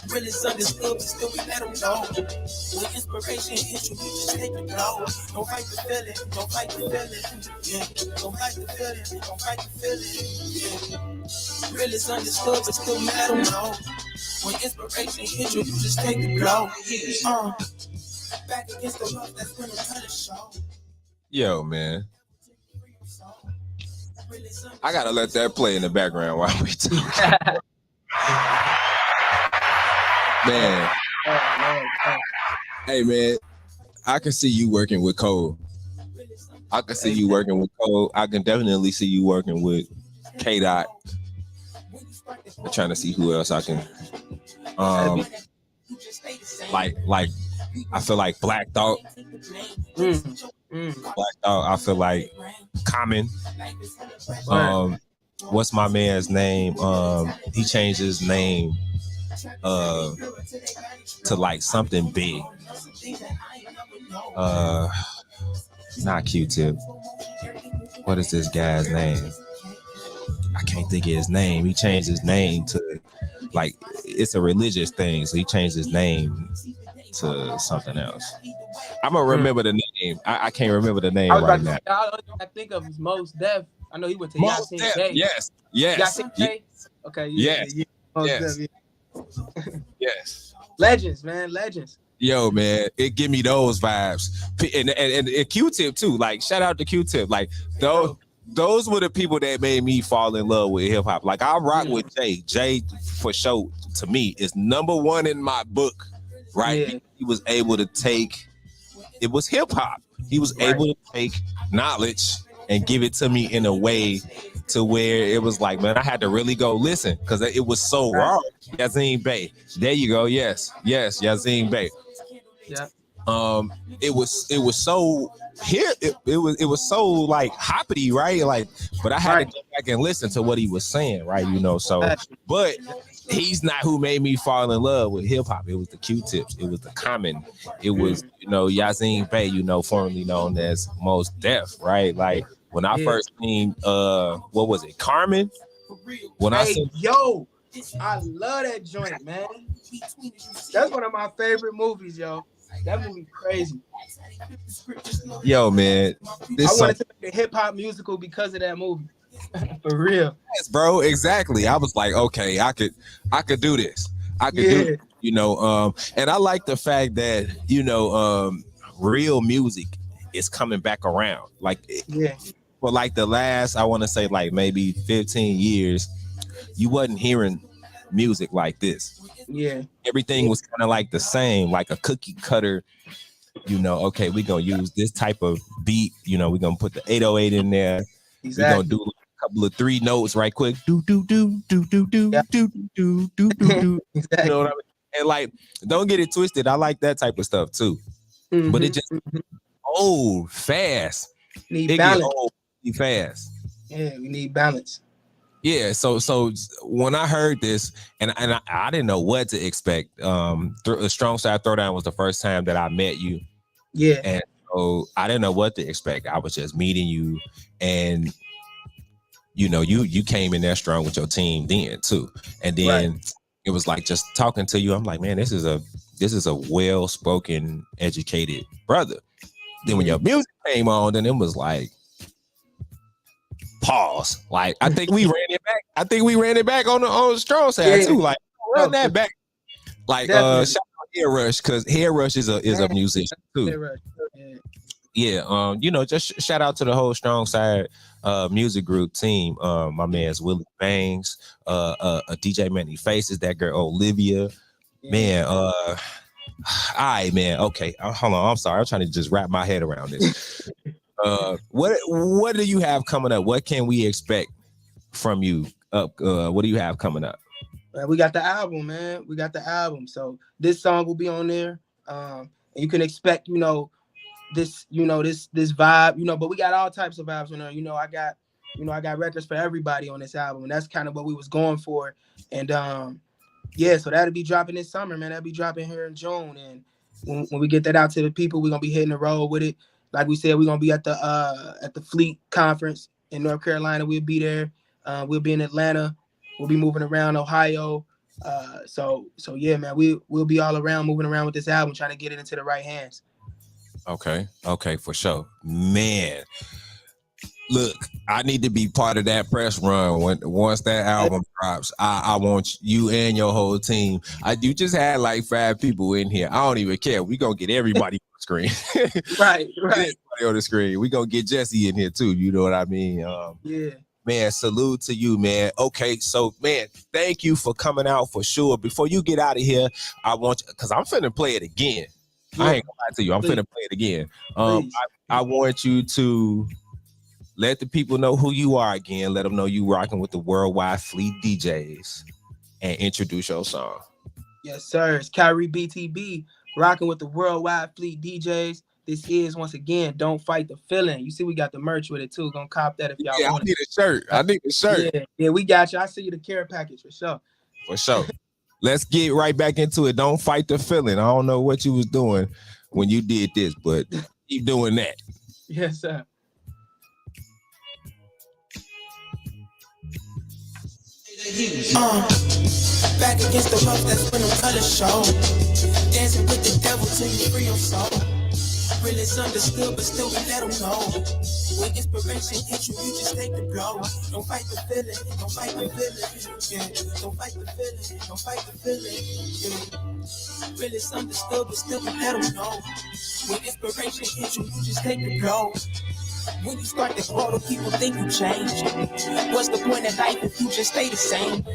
Really understood, but still we let them know. When inspiration hits you, you just take the blow. Don't fight the feeling, don't fight the feeling. Yeah, don't fight the feeling, don't fight the feeling. Yeah, really understood, but still we let them know. When inspiration hits you, you just take the blow. Back against the rough, that's when the colors show. Yo, man. I gotta let that play in the background while we talk. Man. Hey, man. I can see you working with Cole. I can see you working with Cole. I can definitely see you working with K-Dot. I'm trying to see who else I can. Like I feel like Black Thought. Black Thought. I feel like Common. What's my man's name? He changed his name to like something big. Not Q-Tip. What is this guy's name? I can't think of his name. He changed his name to like it's a religious thing, so he changed his name to something else. I'm gonna remember the name. I can't remember the name I was right about to now. say, all I think of is Most Def. I know he went to Mos Yasin Def, Day. yes, yes, Yasin Day? Okay, yeah. Most yes, Def, yeah. yes. Legends, man, legends. Yo, man, it give me those vibes, and Q-Tip too. Like, shout out to Q-Tip. Like, those were the people that made me fall in love with hip hop. Like, I rock with Jay. Jay, for sure, to me, is number one in my book. Right? Yeah. He was able to take. It was hip hop. He was able to take knowledge and give it to me in a way to where it was like, man, I had to really go listen because it was so raw. Yazin Bey. There you go. Yes, Yazin Bey. Yeah. It was so here. It was so like hoppity, right? Like, but I had to go back and listen to what he was saying, right? You know, so but he's not who made me fall in love with hip hop. It was the Q-Tips. It was the Common. It was, you know, Yazin Bey, you know, formerly known as Mos Def, right? Like when I first seen what was it, Carmen? When I seen I love that joint, man. That's one of my favorite movies, yo. That movie crazy. Yo, man. I wanted to make a hip hop musical because of that movie. For real. Yes, bro. Exactly. I was like, okay, I could do this. I could do it, you know. And I like the fact that, you know, real music is coming back around. Like, for like the last, I want to say like maybe 15 years, you wasn't hearing music like this. Yeah. Everything was kind of like the same, like a cookie cutter, you know, okay, we're going to use this type of beat, you know, we're going to put the 808 in there. We're going to do a couple of 3 notes right quick. Do, do, do, do, do, do, do, do, do, do. You know what I mean? And like, don't get it twisted. I like that type of stuff too. But it just old fast. Need balance. Fast. Yeah, we need balance. Yeah, so when I heard this, and I didn't know what to expect. Strong Side Throwdown was the first time that I met you. Yeah, and so I didn't know what to expect. I was just meeting you, and you know, you came in there strong with your team then too, and then it was like just talking to you. I'm like, man, this is a well-spoken, educated brother. Then when your music came on, then it was like. Pause. Like I think we ran it back on the Strong Side too. Like run that back. Like shout out Hair Rush because Hair Rush is a musician too. Yeah. You know, just shout out to the whole Strong Side music group team. My man's Willie Bangs, a DJ Many Faces, that girl Olivia. Man, all right, man. Okay, hold on. I'm sorry. I'm trying to just wrap my head around this. What do you have coming up? What can we expect from you up? What do you have coming up? We got the album, man. We got the album. So this song will be on there. And you can expect, you know, this vibe, you know, but we got all types of vibes on there. You know, I got records for everybody on this album, and that's kind of what we was going for. And yeah, so that'll be dropping this summer, man. That'll be dropping here in June. And when we get that out to the people, we're gonna be hitting the road with it. Like we said, we're gonna be at the Fleet Conference in North Carolina. We'll be there. We'll be in Atlanta. We'll be moving around Ohio. So yeah, man, we'll be all around, moving around with this album, trying to get it into the right hands. Okay, for sure, man. Look, I need to be part of that press run once that album drops. I want you and your whole team. You just had like 5 people in here. I don't even care. We gonna get everybody on the screen. Right. Everybody on the screen. We gonna get Jesse in here too. You know what I mean? Yeah. Man, salute to you, man. Okay, so man, thank you for coming out for sure. Before you get out of here, I want you, because I'm finna play it again. Yeah. I ain't gonna lie to you. I'm finna play it again. I want you to let the people know who you are again. Let them know you rocking with the Worldwide Fleet DJs and introduce your song. Yes, sir. It's Khari BTB rocking with the Worldwide Fleet DJs. This is, once again, Don't Fight the Feeling. You see, we got the merch with it too. Gonna cop that if y'all want it. I need a shirt. Yeah, we got you. I see you the care package for sure. For sure. Let's get right back into it. Don't fight the feeling. I don't know what you was doing when you did this, but keep doing that. Yes, sir. Back against the rough, that's when the colors show. Dancing with the devil till you free your soul. Really understood, but still we let them know. When inspiration hits you, you just take the blow. Don't fight the feeling, don't fight the feeling. Yeah, don't fight the feeling, don't fight the feeling. Yeah. Really understood, but still we let them know. When inspiration hits you, you just take the blow. When you start to grow, the people think you change. What's the point of life if you just stay the same?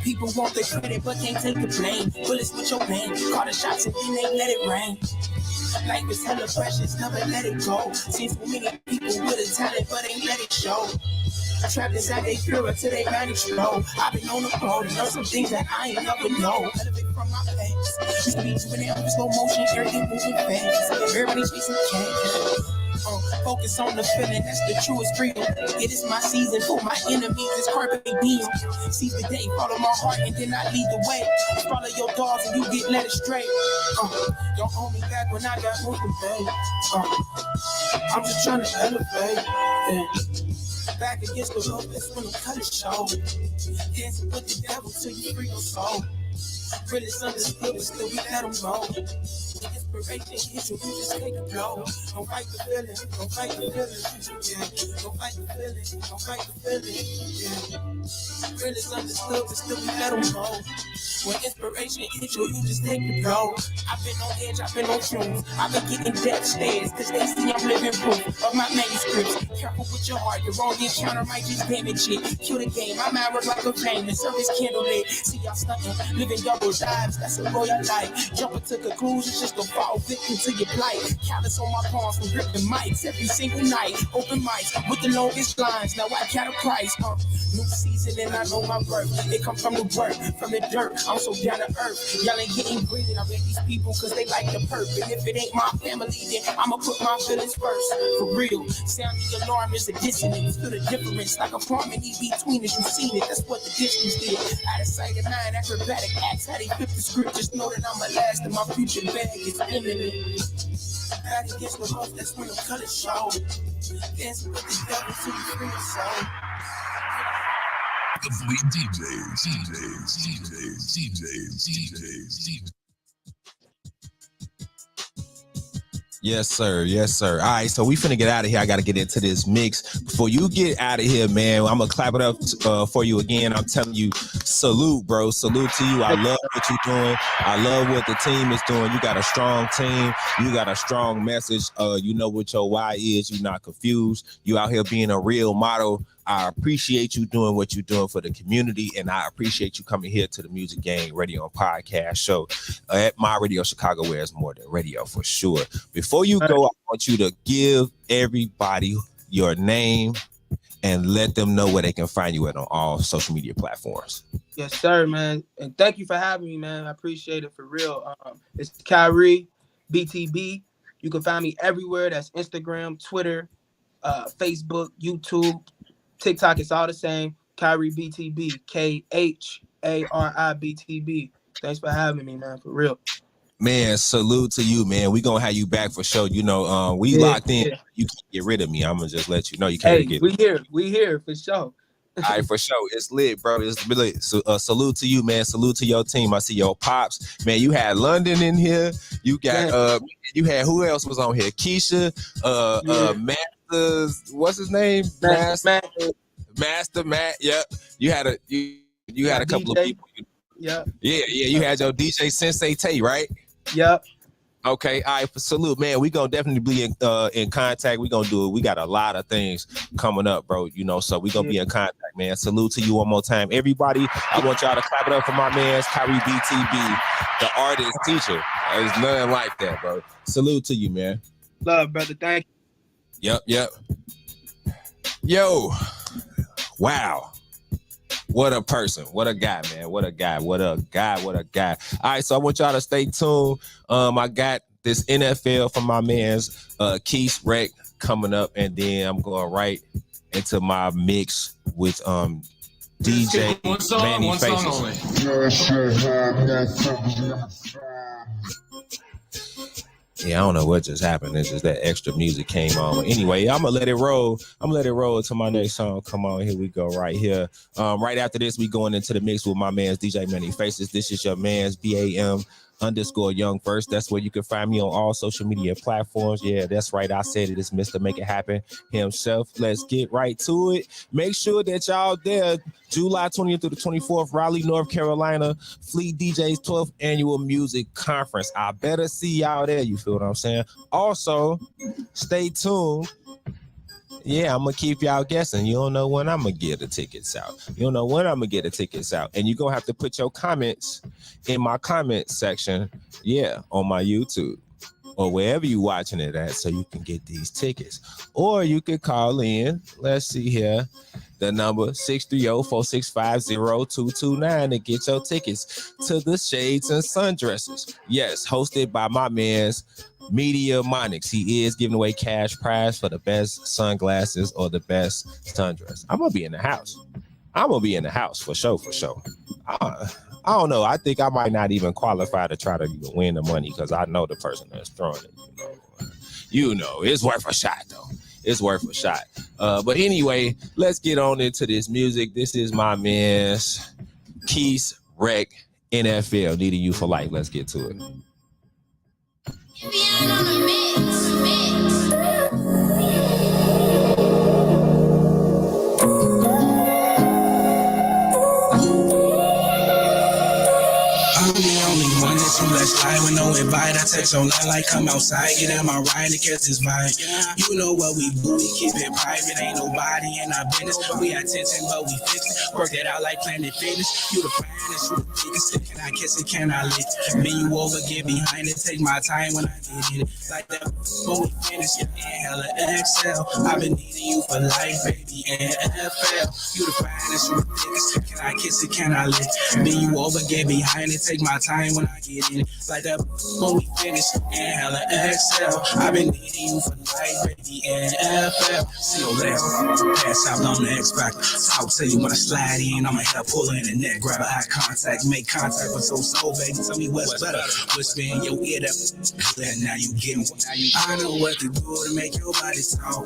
People want the credit but can't take the blame. Bullets with your pain, call the shots and then they let it rain. Life is hella precious, never let it go. Seen so many people with a talent but ain't let it show. Trapped inside they fear until they manage to know. I've been on the road and learned some things that I ain't never know. Elevate from my past. Used to be juvenile with slow motion, everything moving fast. Everybody chasing cash. Focus on the feeling, that's the truest freedom. It is my season for my enemies, it's carpe diem. Seize the day, follow my heart and then I lead the way. Follow your dogs and you get led astray. Don't hold me back when I got moved to pay. I'm just trying to elevate. Yeah. Back against the rope, that's when the cut is show. Dancing with the devil till you free your soul. Really understood, but still we let them go. Inspiration hits you, you just take a blow. Don't fight the feeling, don't fight the feeling. Yeah, don't fight the feeling, don't fight the feeling. Yeah, really understood, but still we let them go. When inspiration hits you, you just take the blow. I've been on edge, I've been on fumes. I've been getting death stares, cause they see I'm living proof of my manuscripts. Careful with your heart, the wrong encounter might just damage it. Kill the game, my mind work like a flame, the service candle lit. See y'all stunting, living double lives, that's a royal life. Jumping to conclusions just to fall victim to your plight. Callous on my palms from gripping mics every single night. Open mics with the longest lines, now I got a price. New season and I know my worth. It come from the work, from the dirt. I'm so down to earth. Y'all ain't getting green. I read these people cause they like the perp. And if it ain't my family, then I'ma put my feelings first. For real. Sound the alarm is a dissonance. Feel the difference like a harmony between us. You seen it, that's what the distance did. Out of sight of mind, acrobatic acts. How they flip the script. Just know that I'm a last and my future bag is imminent. Back against the host, that's when the colors show. Dancing with the devil till you free your soul. The Fleet DJs. Yes, sir. Yes, sir. All right, so we finna get out of here. I got to get into this mix. Before you get out of here, man, I'm going to clap it up for you again. I'm telling you, salute, bro. Salute to you. I love what you're doing. I love what the team is doing. You got a strong team. You got a strong message. You know what your why is. You're not confused. You out here being a real model. I appreciate you doing what you're doing for the community, and I appreciate you coming here to the Music Gang Radio and Podcast Show at My Radio Chicago, where it's more than radio for sure. Before you go, I want you to give everybody your name and let them know where they can find you at on all social media platforms. Yes, sir, man. And thank you for having me, man. I appreciate it for real. It's Khari, BTB. You can find me everywhere. That's Instagram, Twitter, Facebook, YouTube. TikTok, it's all the same. Khari BTB, KHARI BTB. Thanks for having me, man, for real. Man, salute to you, man. We gonna have you back for sure. You know, we locked in. Yeah. You can't get rid of me. I'm gonna just let you know you can't get. We here for sure. All right, for sure. It's lit, bro. It's lit. So, salute to you, man. Salute to your team. I see your pops, man. You had London in here. You got you had who else was on here? Keisha, Masters. What's his name? Master Matt. Yep. You had a couple DJ. Of people. Yeah. You had your DJ Sensei Tay, right? Yep. Okay. All right. Salute, man. We gonna definitely be in contact. We gonna do it. We got a lot of things coming up, bro. You know, so we gonna be in contact, man. Salute to you one more time, everybody. I want y'all to clap it up for my man, Khari BTB, the artist teacher. There's nothing like that, bro. Salute to you, man. Love, brother. Thank you. Yep. Yo. Wow. What a person. What a guy, man. What a guy. All right, so I want y'all to stay tuned. I got this NFL from my man's Keith Rec coming up, and then I'm going right into my mix with DJ Manny Faces. Yeah, I don't know what just happened. It's just that extra music came on. Anyway, I'm gonna let it roll. To my next song. Come on, here we go right here. Right after this, we going into the mix with my man's DJ Manny Faces. This is your man's BAM _Young First. That's where you can find me on all social media platforms. Yeah, that's right. I said it. It's Mr. Make It Happen himself. Let's get right to it. Make sure that y'all there July 20th through the 24th, Raleigh, North Carolina, Fleet DJ's 12th annual music conference. I better see y'all there. You feel what I'm saying? Also, stay tuned. Yeah, I'm gonna keep y'all guessing. You don't know when I'm gonna get the tickets out. You don't know when I'm gonna get the tickets out. And you're gonna have to put your comments in my comment section, on my YouTube or wherever you're watching it at, so you can get these tickets. Or you could call in. Let's see here. The number 630-465-0229 to get your tickets to the Shades and Sundresses. Yes, hosted by my man's Media Monix. He is giving away cash prize for the best sunglasses or the best sundress. I'm gonna be in the house. For sure. I don't know. I think I might not even qualify to try to win the money because I know the person that's throwing it. You know, it's worth a shot though. It's worth a shot. But anyway, let's get on into this music. This is my man's Keith Rec NFL. Needing You for Life. Let's get to it. I'm the only one that you let slide with no invite. I text online like come outside, get in my ride to catch this vibe. You know what we do, we keep it private. Ain't nobody in our business. We had tension, but we fix it. Work it out like Planet Fitness. You the finest, you the biggest. Can I kiss it? Can I lick? Bend you over, get behind it. Take my time when I get in it. Like that when we finish, inhale and exhale. I've been needing you for life, baby. NFL. You the finest, you the biggest. Can I kiss it? Can I lick? Bend you over, get behind it. Take my time when I get in it. Like that when we finish, inhale and exhale. I've been needing you for life, baby. NFL. See your legs, pass out on the X Factor. I'll tell you when I slide in, I'ma help pull in the neck, grab a eye contact, make contact with so baby. Tell me what's better. Whisper in your ear that now you get me. I know what to do to make your body talk.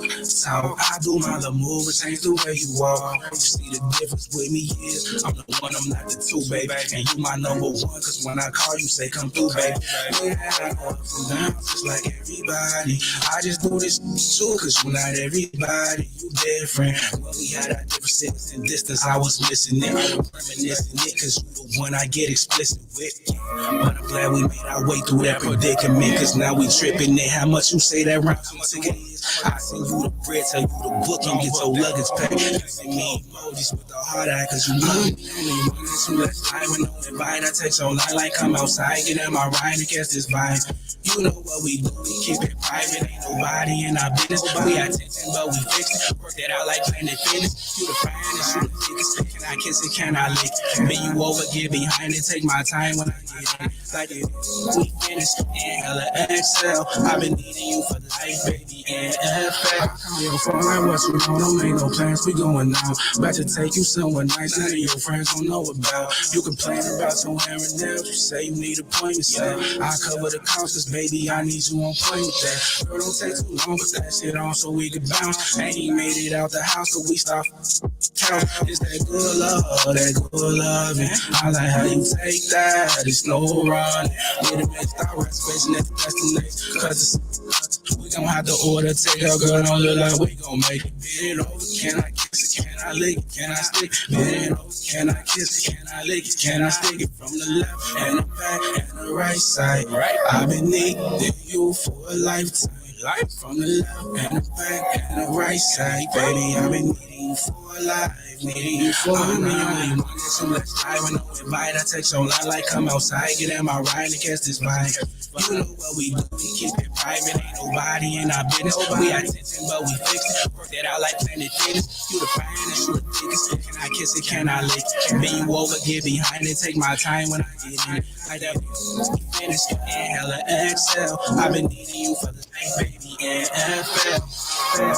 I do my little move, it change the way you walk. You see the difference with me is I'm the one, I'm not the two, baby. And you my number one, cause when I call you say come through, baby. Yeah, I go up and down just like everybody. I just do this too, cause you not everybody. You different. When we had our differences in distance, I was missing it. Reminiscing it, cause you the one I get explicit with. But I'm glad we made our way through that predicament, cause now we tripping it. How much you say that round? I send you the bread, tell you the book, and get your luggage packed. Send me emojis with the heart eye, cause you know me. Only one that you let slide with no invite. I text your line like come outside, get in my ride and catch this vibe. You know what we do, we keep it private. Ain't nobody in our business. We had tension, but we fixed it. Work that out like Planet Fitness. You the finest, you the biggest. Can I kiss it? Can I lick? Bend you over, get behind it. Take my time when I get in. Like it, we finished. Inhale and exhale. I've been needing you for life, baby. NFL. I call your phone like what you know. Don't make no plans, we going out. About to take you somewhere nice that your friends don't know about. You complain about your hair and nails. You say you need appointments. I cover the cost, cause baby, I need you on point with that. Girl, don't take too long, put that shit on so we can bounce. Ain't he made it out the house, so we stop. It's that good love, that good loving. I like how you take that, it's no run. Need to make our reservation at the destination, cause we gon' have to order, take her girl, don't look like we gon' make it. Bend it over, can I kiss it, can I lick it, can I stick it? Bend it over, can I kiss it, can I lick it, can I stick it? From the left and the back and the right side, I've been needing you for a lifetime. From the left and the back and the right side, baby, I've been needing you for a life. Needing you for I'm the only one that you let slide with no invite. I text your line like come outside, get in my ride and catch this vibe. You know what we do, we keep it private. Ain't nobody in our business. We had tension, but we fixed it. Work it out like Planet Fitness. You the finest, you the biggest. Can I kiss it? Can I lick? Bend you over, get behind it. Take my time when I get in. Like that, we finished. Inhale and exhale. I've been needing you for the life, baby. NFL. I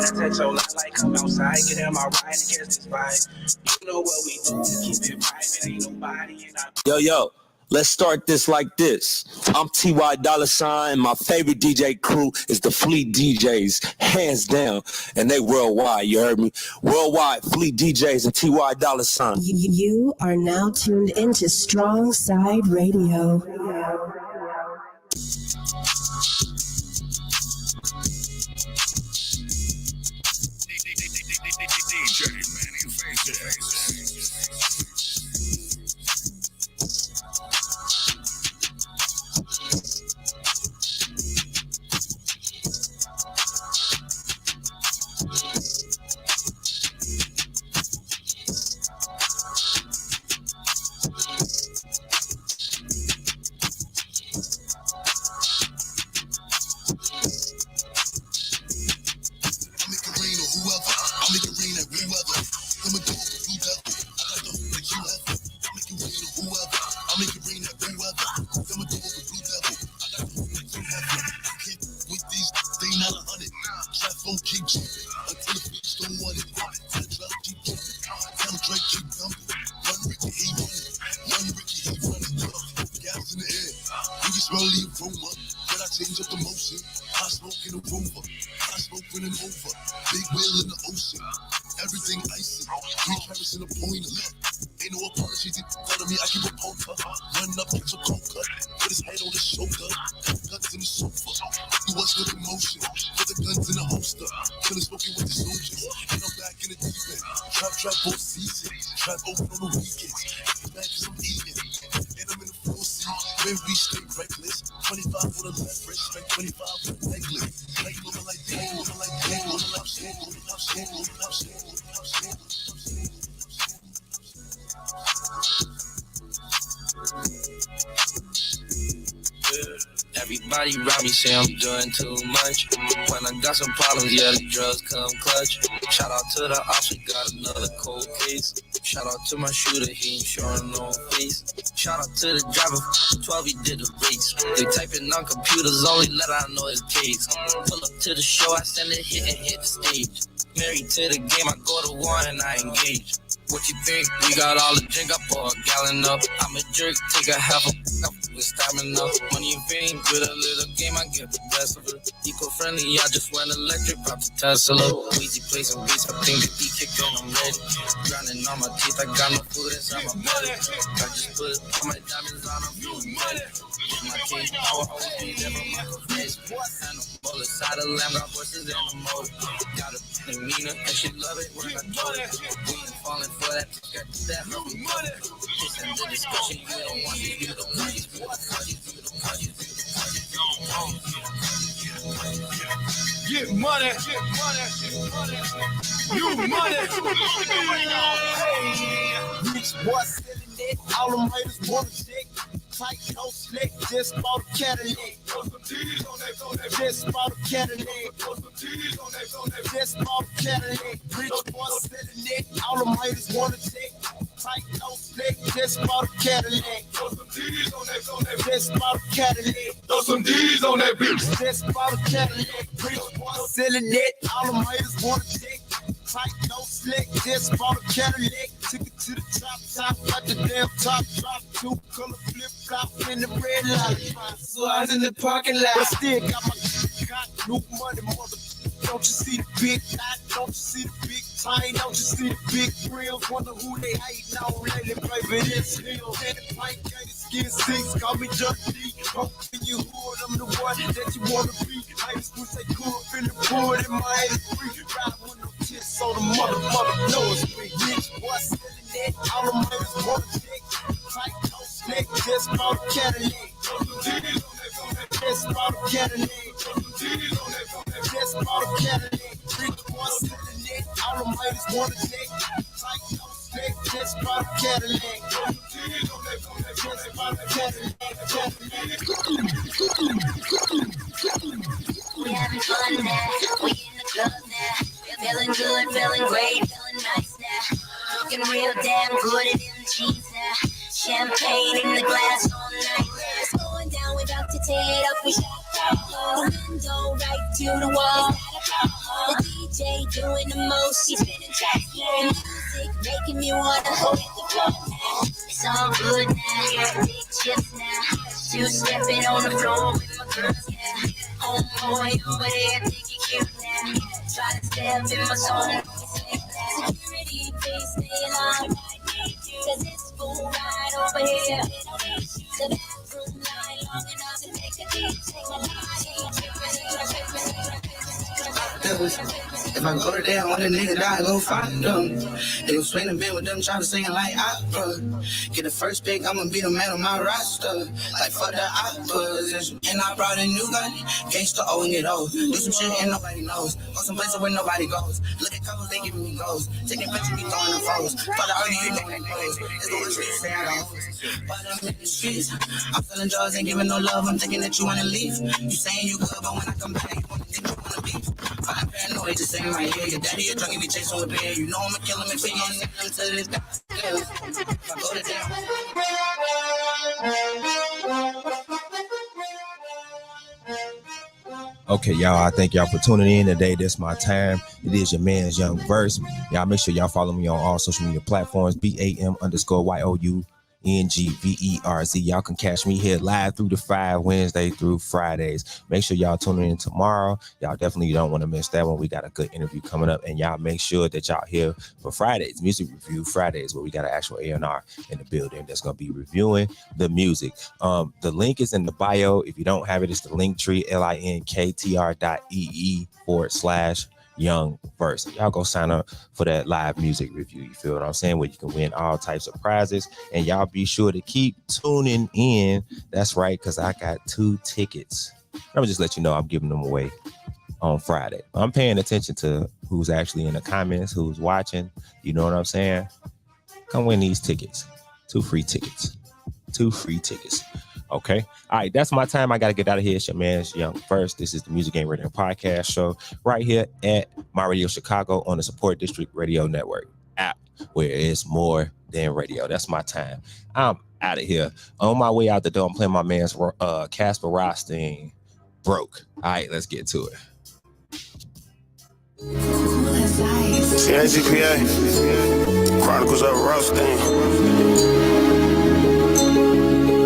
text your line like come outside, get in my ride and catch this vibe. You know what we do, keep it private. Ain't nobody in our. Yo, Let's start this like this. I'm T.Y. Dollar Sign, and my favorite DJ crew is the Fleet DJs, hands down. And they worldwide, you heard me? Worldwide, Fleet DJs and T.Y. Dollar Sign. You are now tuned into Strong Side Radio. DJ Manny Faces. Everybody rob me, say I'm doing too much. When I got some problems, yeah, the drugs come clutch. Shout out to the ops, we got another cold case. Shout out to my shooter, he ain't showing no face. Shout out to the driver, 12, he did the race. They typing on computers, only let I know his case. Pull up to the show, I send a hit and hit the stage. Married to the game, I go to war and I engage. What you think? We got all the drink, I pour a gallon up. I'm a jerk, take a half a with stamina. Money and fame, with a little game, I get the best of it. Eco-friendly, I just went electric, pop the Tesla. Weezy play some beats, I think the beat kicked and I'm ready. Grinding on my teeth, I got no food inside my belly. I just put all my diamonds on, I'm feeling ready. Get my cake, I will always be there for my face. And the bullet side of the lamb, got horses in the motor. Got a demeanor, and she love it when I do it. We ain't falling for that, got that money. This and the discussion, you don't want it, you don't want it. Get money, you money. Rich boy selling it, all the haters wanna check. Tight, no slick, just bought a Cadillac. Just bought a Cadillac. Just bought a Cadillac. Rich boy selling it, all the haters wanna check. Tight, no slick, just bought a Cadillac. Just bought a Cadillac. Throw some D's on that bitch. Just bought a Cadillac. Rich boy selling it, all the haters wanna check. Tight, no slick, just bought a Cadillac. Took it to the top, got the damn top drop. Two color flip-flop in the red lollipop. So I was in the parking lot, but still got new money, mother. Don't you see the big knot? Don't you see the big tie? Don't you see the big grills? Wonder who they hating on lately, baby. It's Hill. And the pint gated skin six, call me Junk D. Hoping you hood, I'm the one that you wanna be. I just wish they could feel the wood in my 83. Ride with no kiss, so the mother knows me. Rich boy selling it, all the mothers wanna check. Tight, no slick, just bought a Cadillac. Just bought a Cadillac. Just bought a Cadillac. Rich boy selling it, all the mothers wanna check. Tight, no slick, just bought a Cadillac. Just bought a Cadillac. We having fun now, we in the club now. We're feeling good, feeling great, feeling nice now. Looking real damn good in the jeans now. Champagne in the glass all night. It's going down, we about to tear it up. We shut the window right to the wall. The DJ doing the most, he's spinning tracks, hearing music, making me wanna hit the floor now. It's all good now. Big chips now. Two-stepping on the floor with my girls, yeah. Homeboy over there, think he cute now. Try to step in my zone. Security, please stay alive. Cause it's full right over here. The bathroom line long enough to take a deep If I go to there, when a nigga die, go find them. They gon' swing the bed with them, try to sing like opera. Get the first pick, I'ma be the man on my roster. Like for the opposition. And I brought a new gun, gangsta O and get old. Do some shit and nobody knows. Go some places where nobody goes. Look at couples, they giving me goals. Taking pictures, be throwing the photos. Try to argue, you know that goes. It's the one street, say I don't. But I'm in the streets. I'm selling drugs, ain't giving no love. I'm thinking that you wanna leave. You saying you good, but when I come back, you wanna think you wanna beef. I'm paranoid, just saying right here. Your daddy, a drunk, he be chasing with beer. You know I'ma kill him if he ain't him to this guy. If I go to jail. Okay, y'all, I thank y'all for tuning in today. This is my time. It is your man's Young Verse. Y'all make sure y'all follow me on all social media platforms, BAM_YOUNGVERZ. Y'all can catch me here live through the 5 Wednesday through Fridays. Make sure y'all tune in tomorrow. Y'all definitely don't want to miss that one. We got a good interview coming up, and y'all make sure that y'all here for Fridays, Music Review Fridays, where we got an actual A&R in the building that's going to be reviewing the music. The link is in the bio. If you don't have it, it's the Linktree, linktr.ee/Young Verse. Y'all go sign up for that live music review. You feel what I'm saying? Where you can win all types of prizes. And y'all be sure to keep tuning in. That's right, because I got 2 tickets. Let me just let you know I'm giving them away on Friday. I'm paying attention to who's actually in the comments, who's watching. You know what I'm saying? Come win these tickets. 2 free tickets. 2 free tickets. Okay. All right. That's my time. I got to get out of here. It's your man's Young First. This is the Music Game Radio Podcast show right here at My Radio Chicago on the Support District Radio Network app, where it's more than radio. That's my time. I'm out of here. On my way out the door, I'm playing my man's Casper Rothstein, Broke. All right. Let's get to it. CAGPA, Chronicles of Rothstein.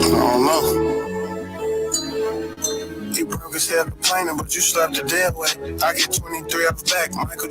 I don't know. You broke his head complaining, but you slapped the dead way. I get 23 off back. Michael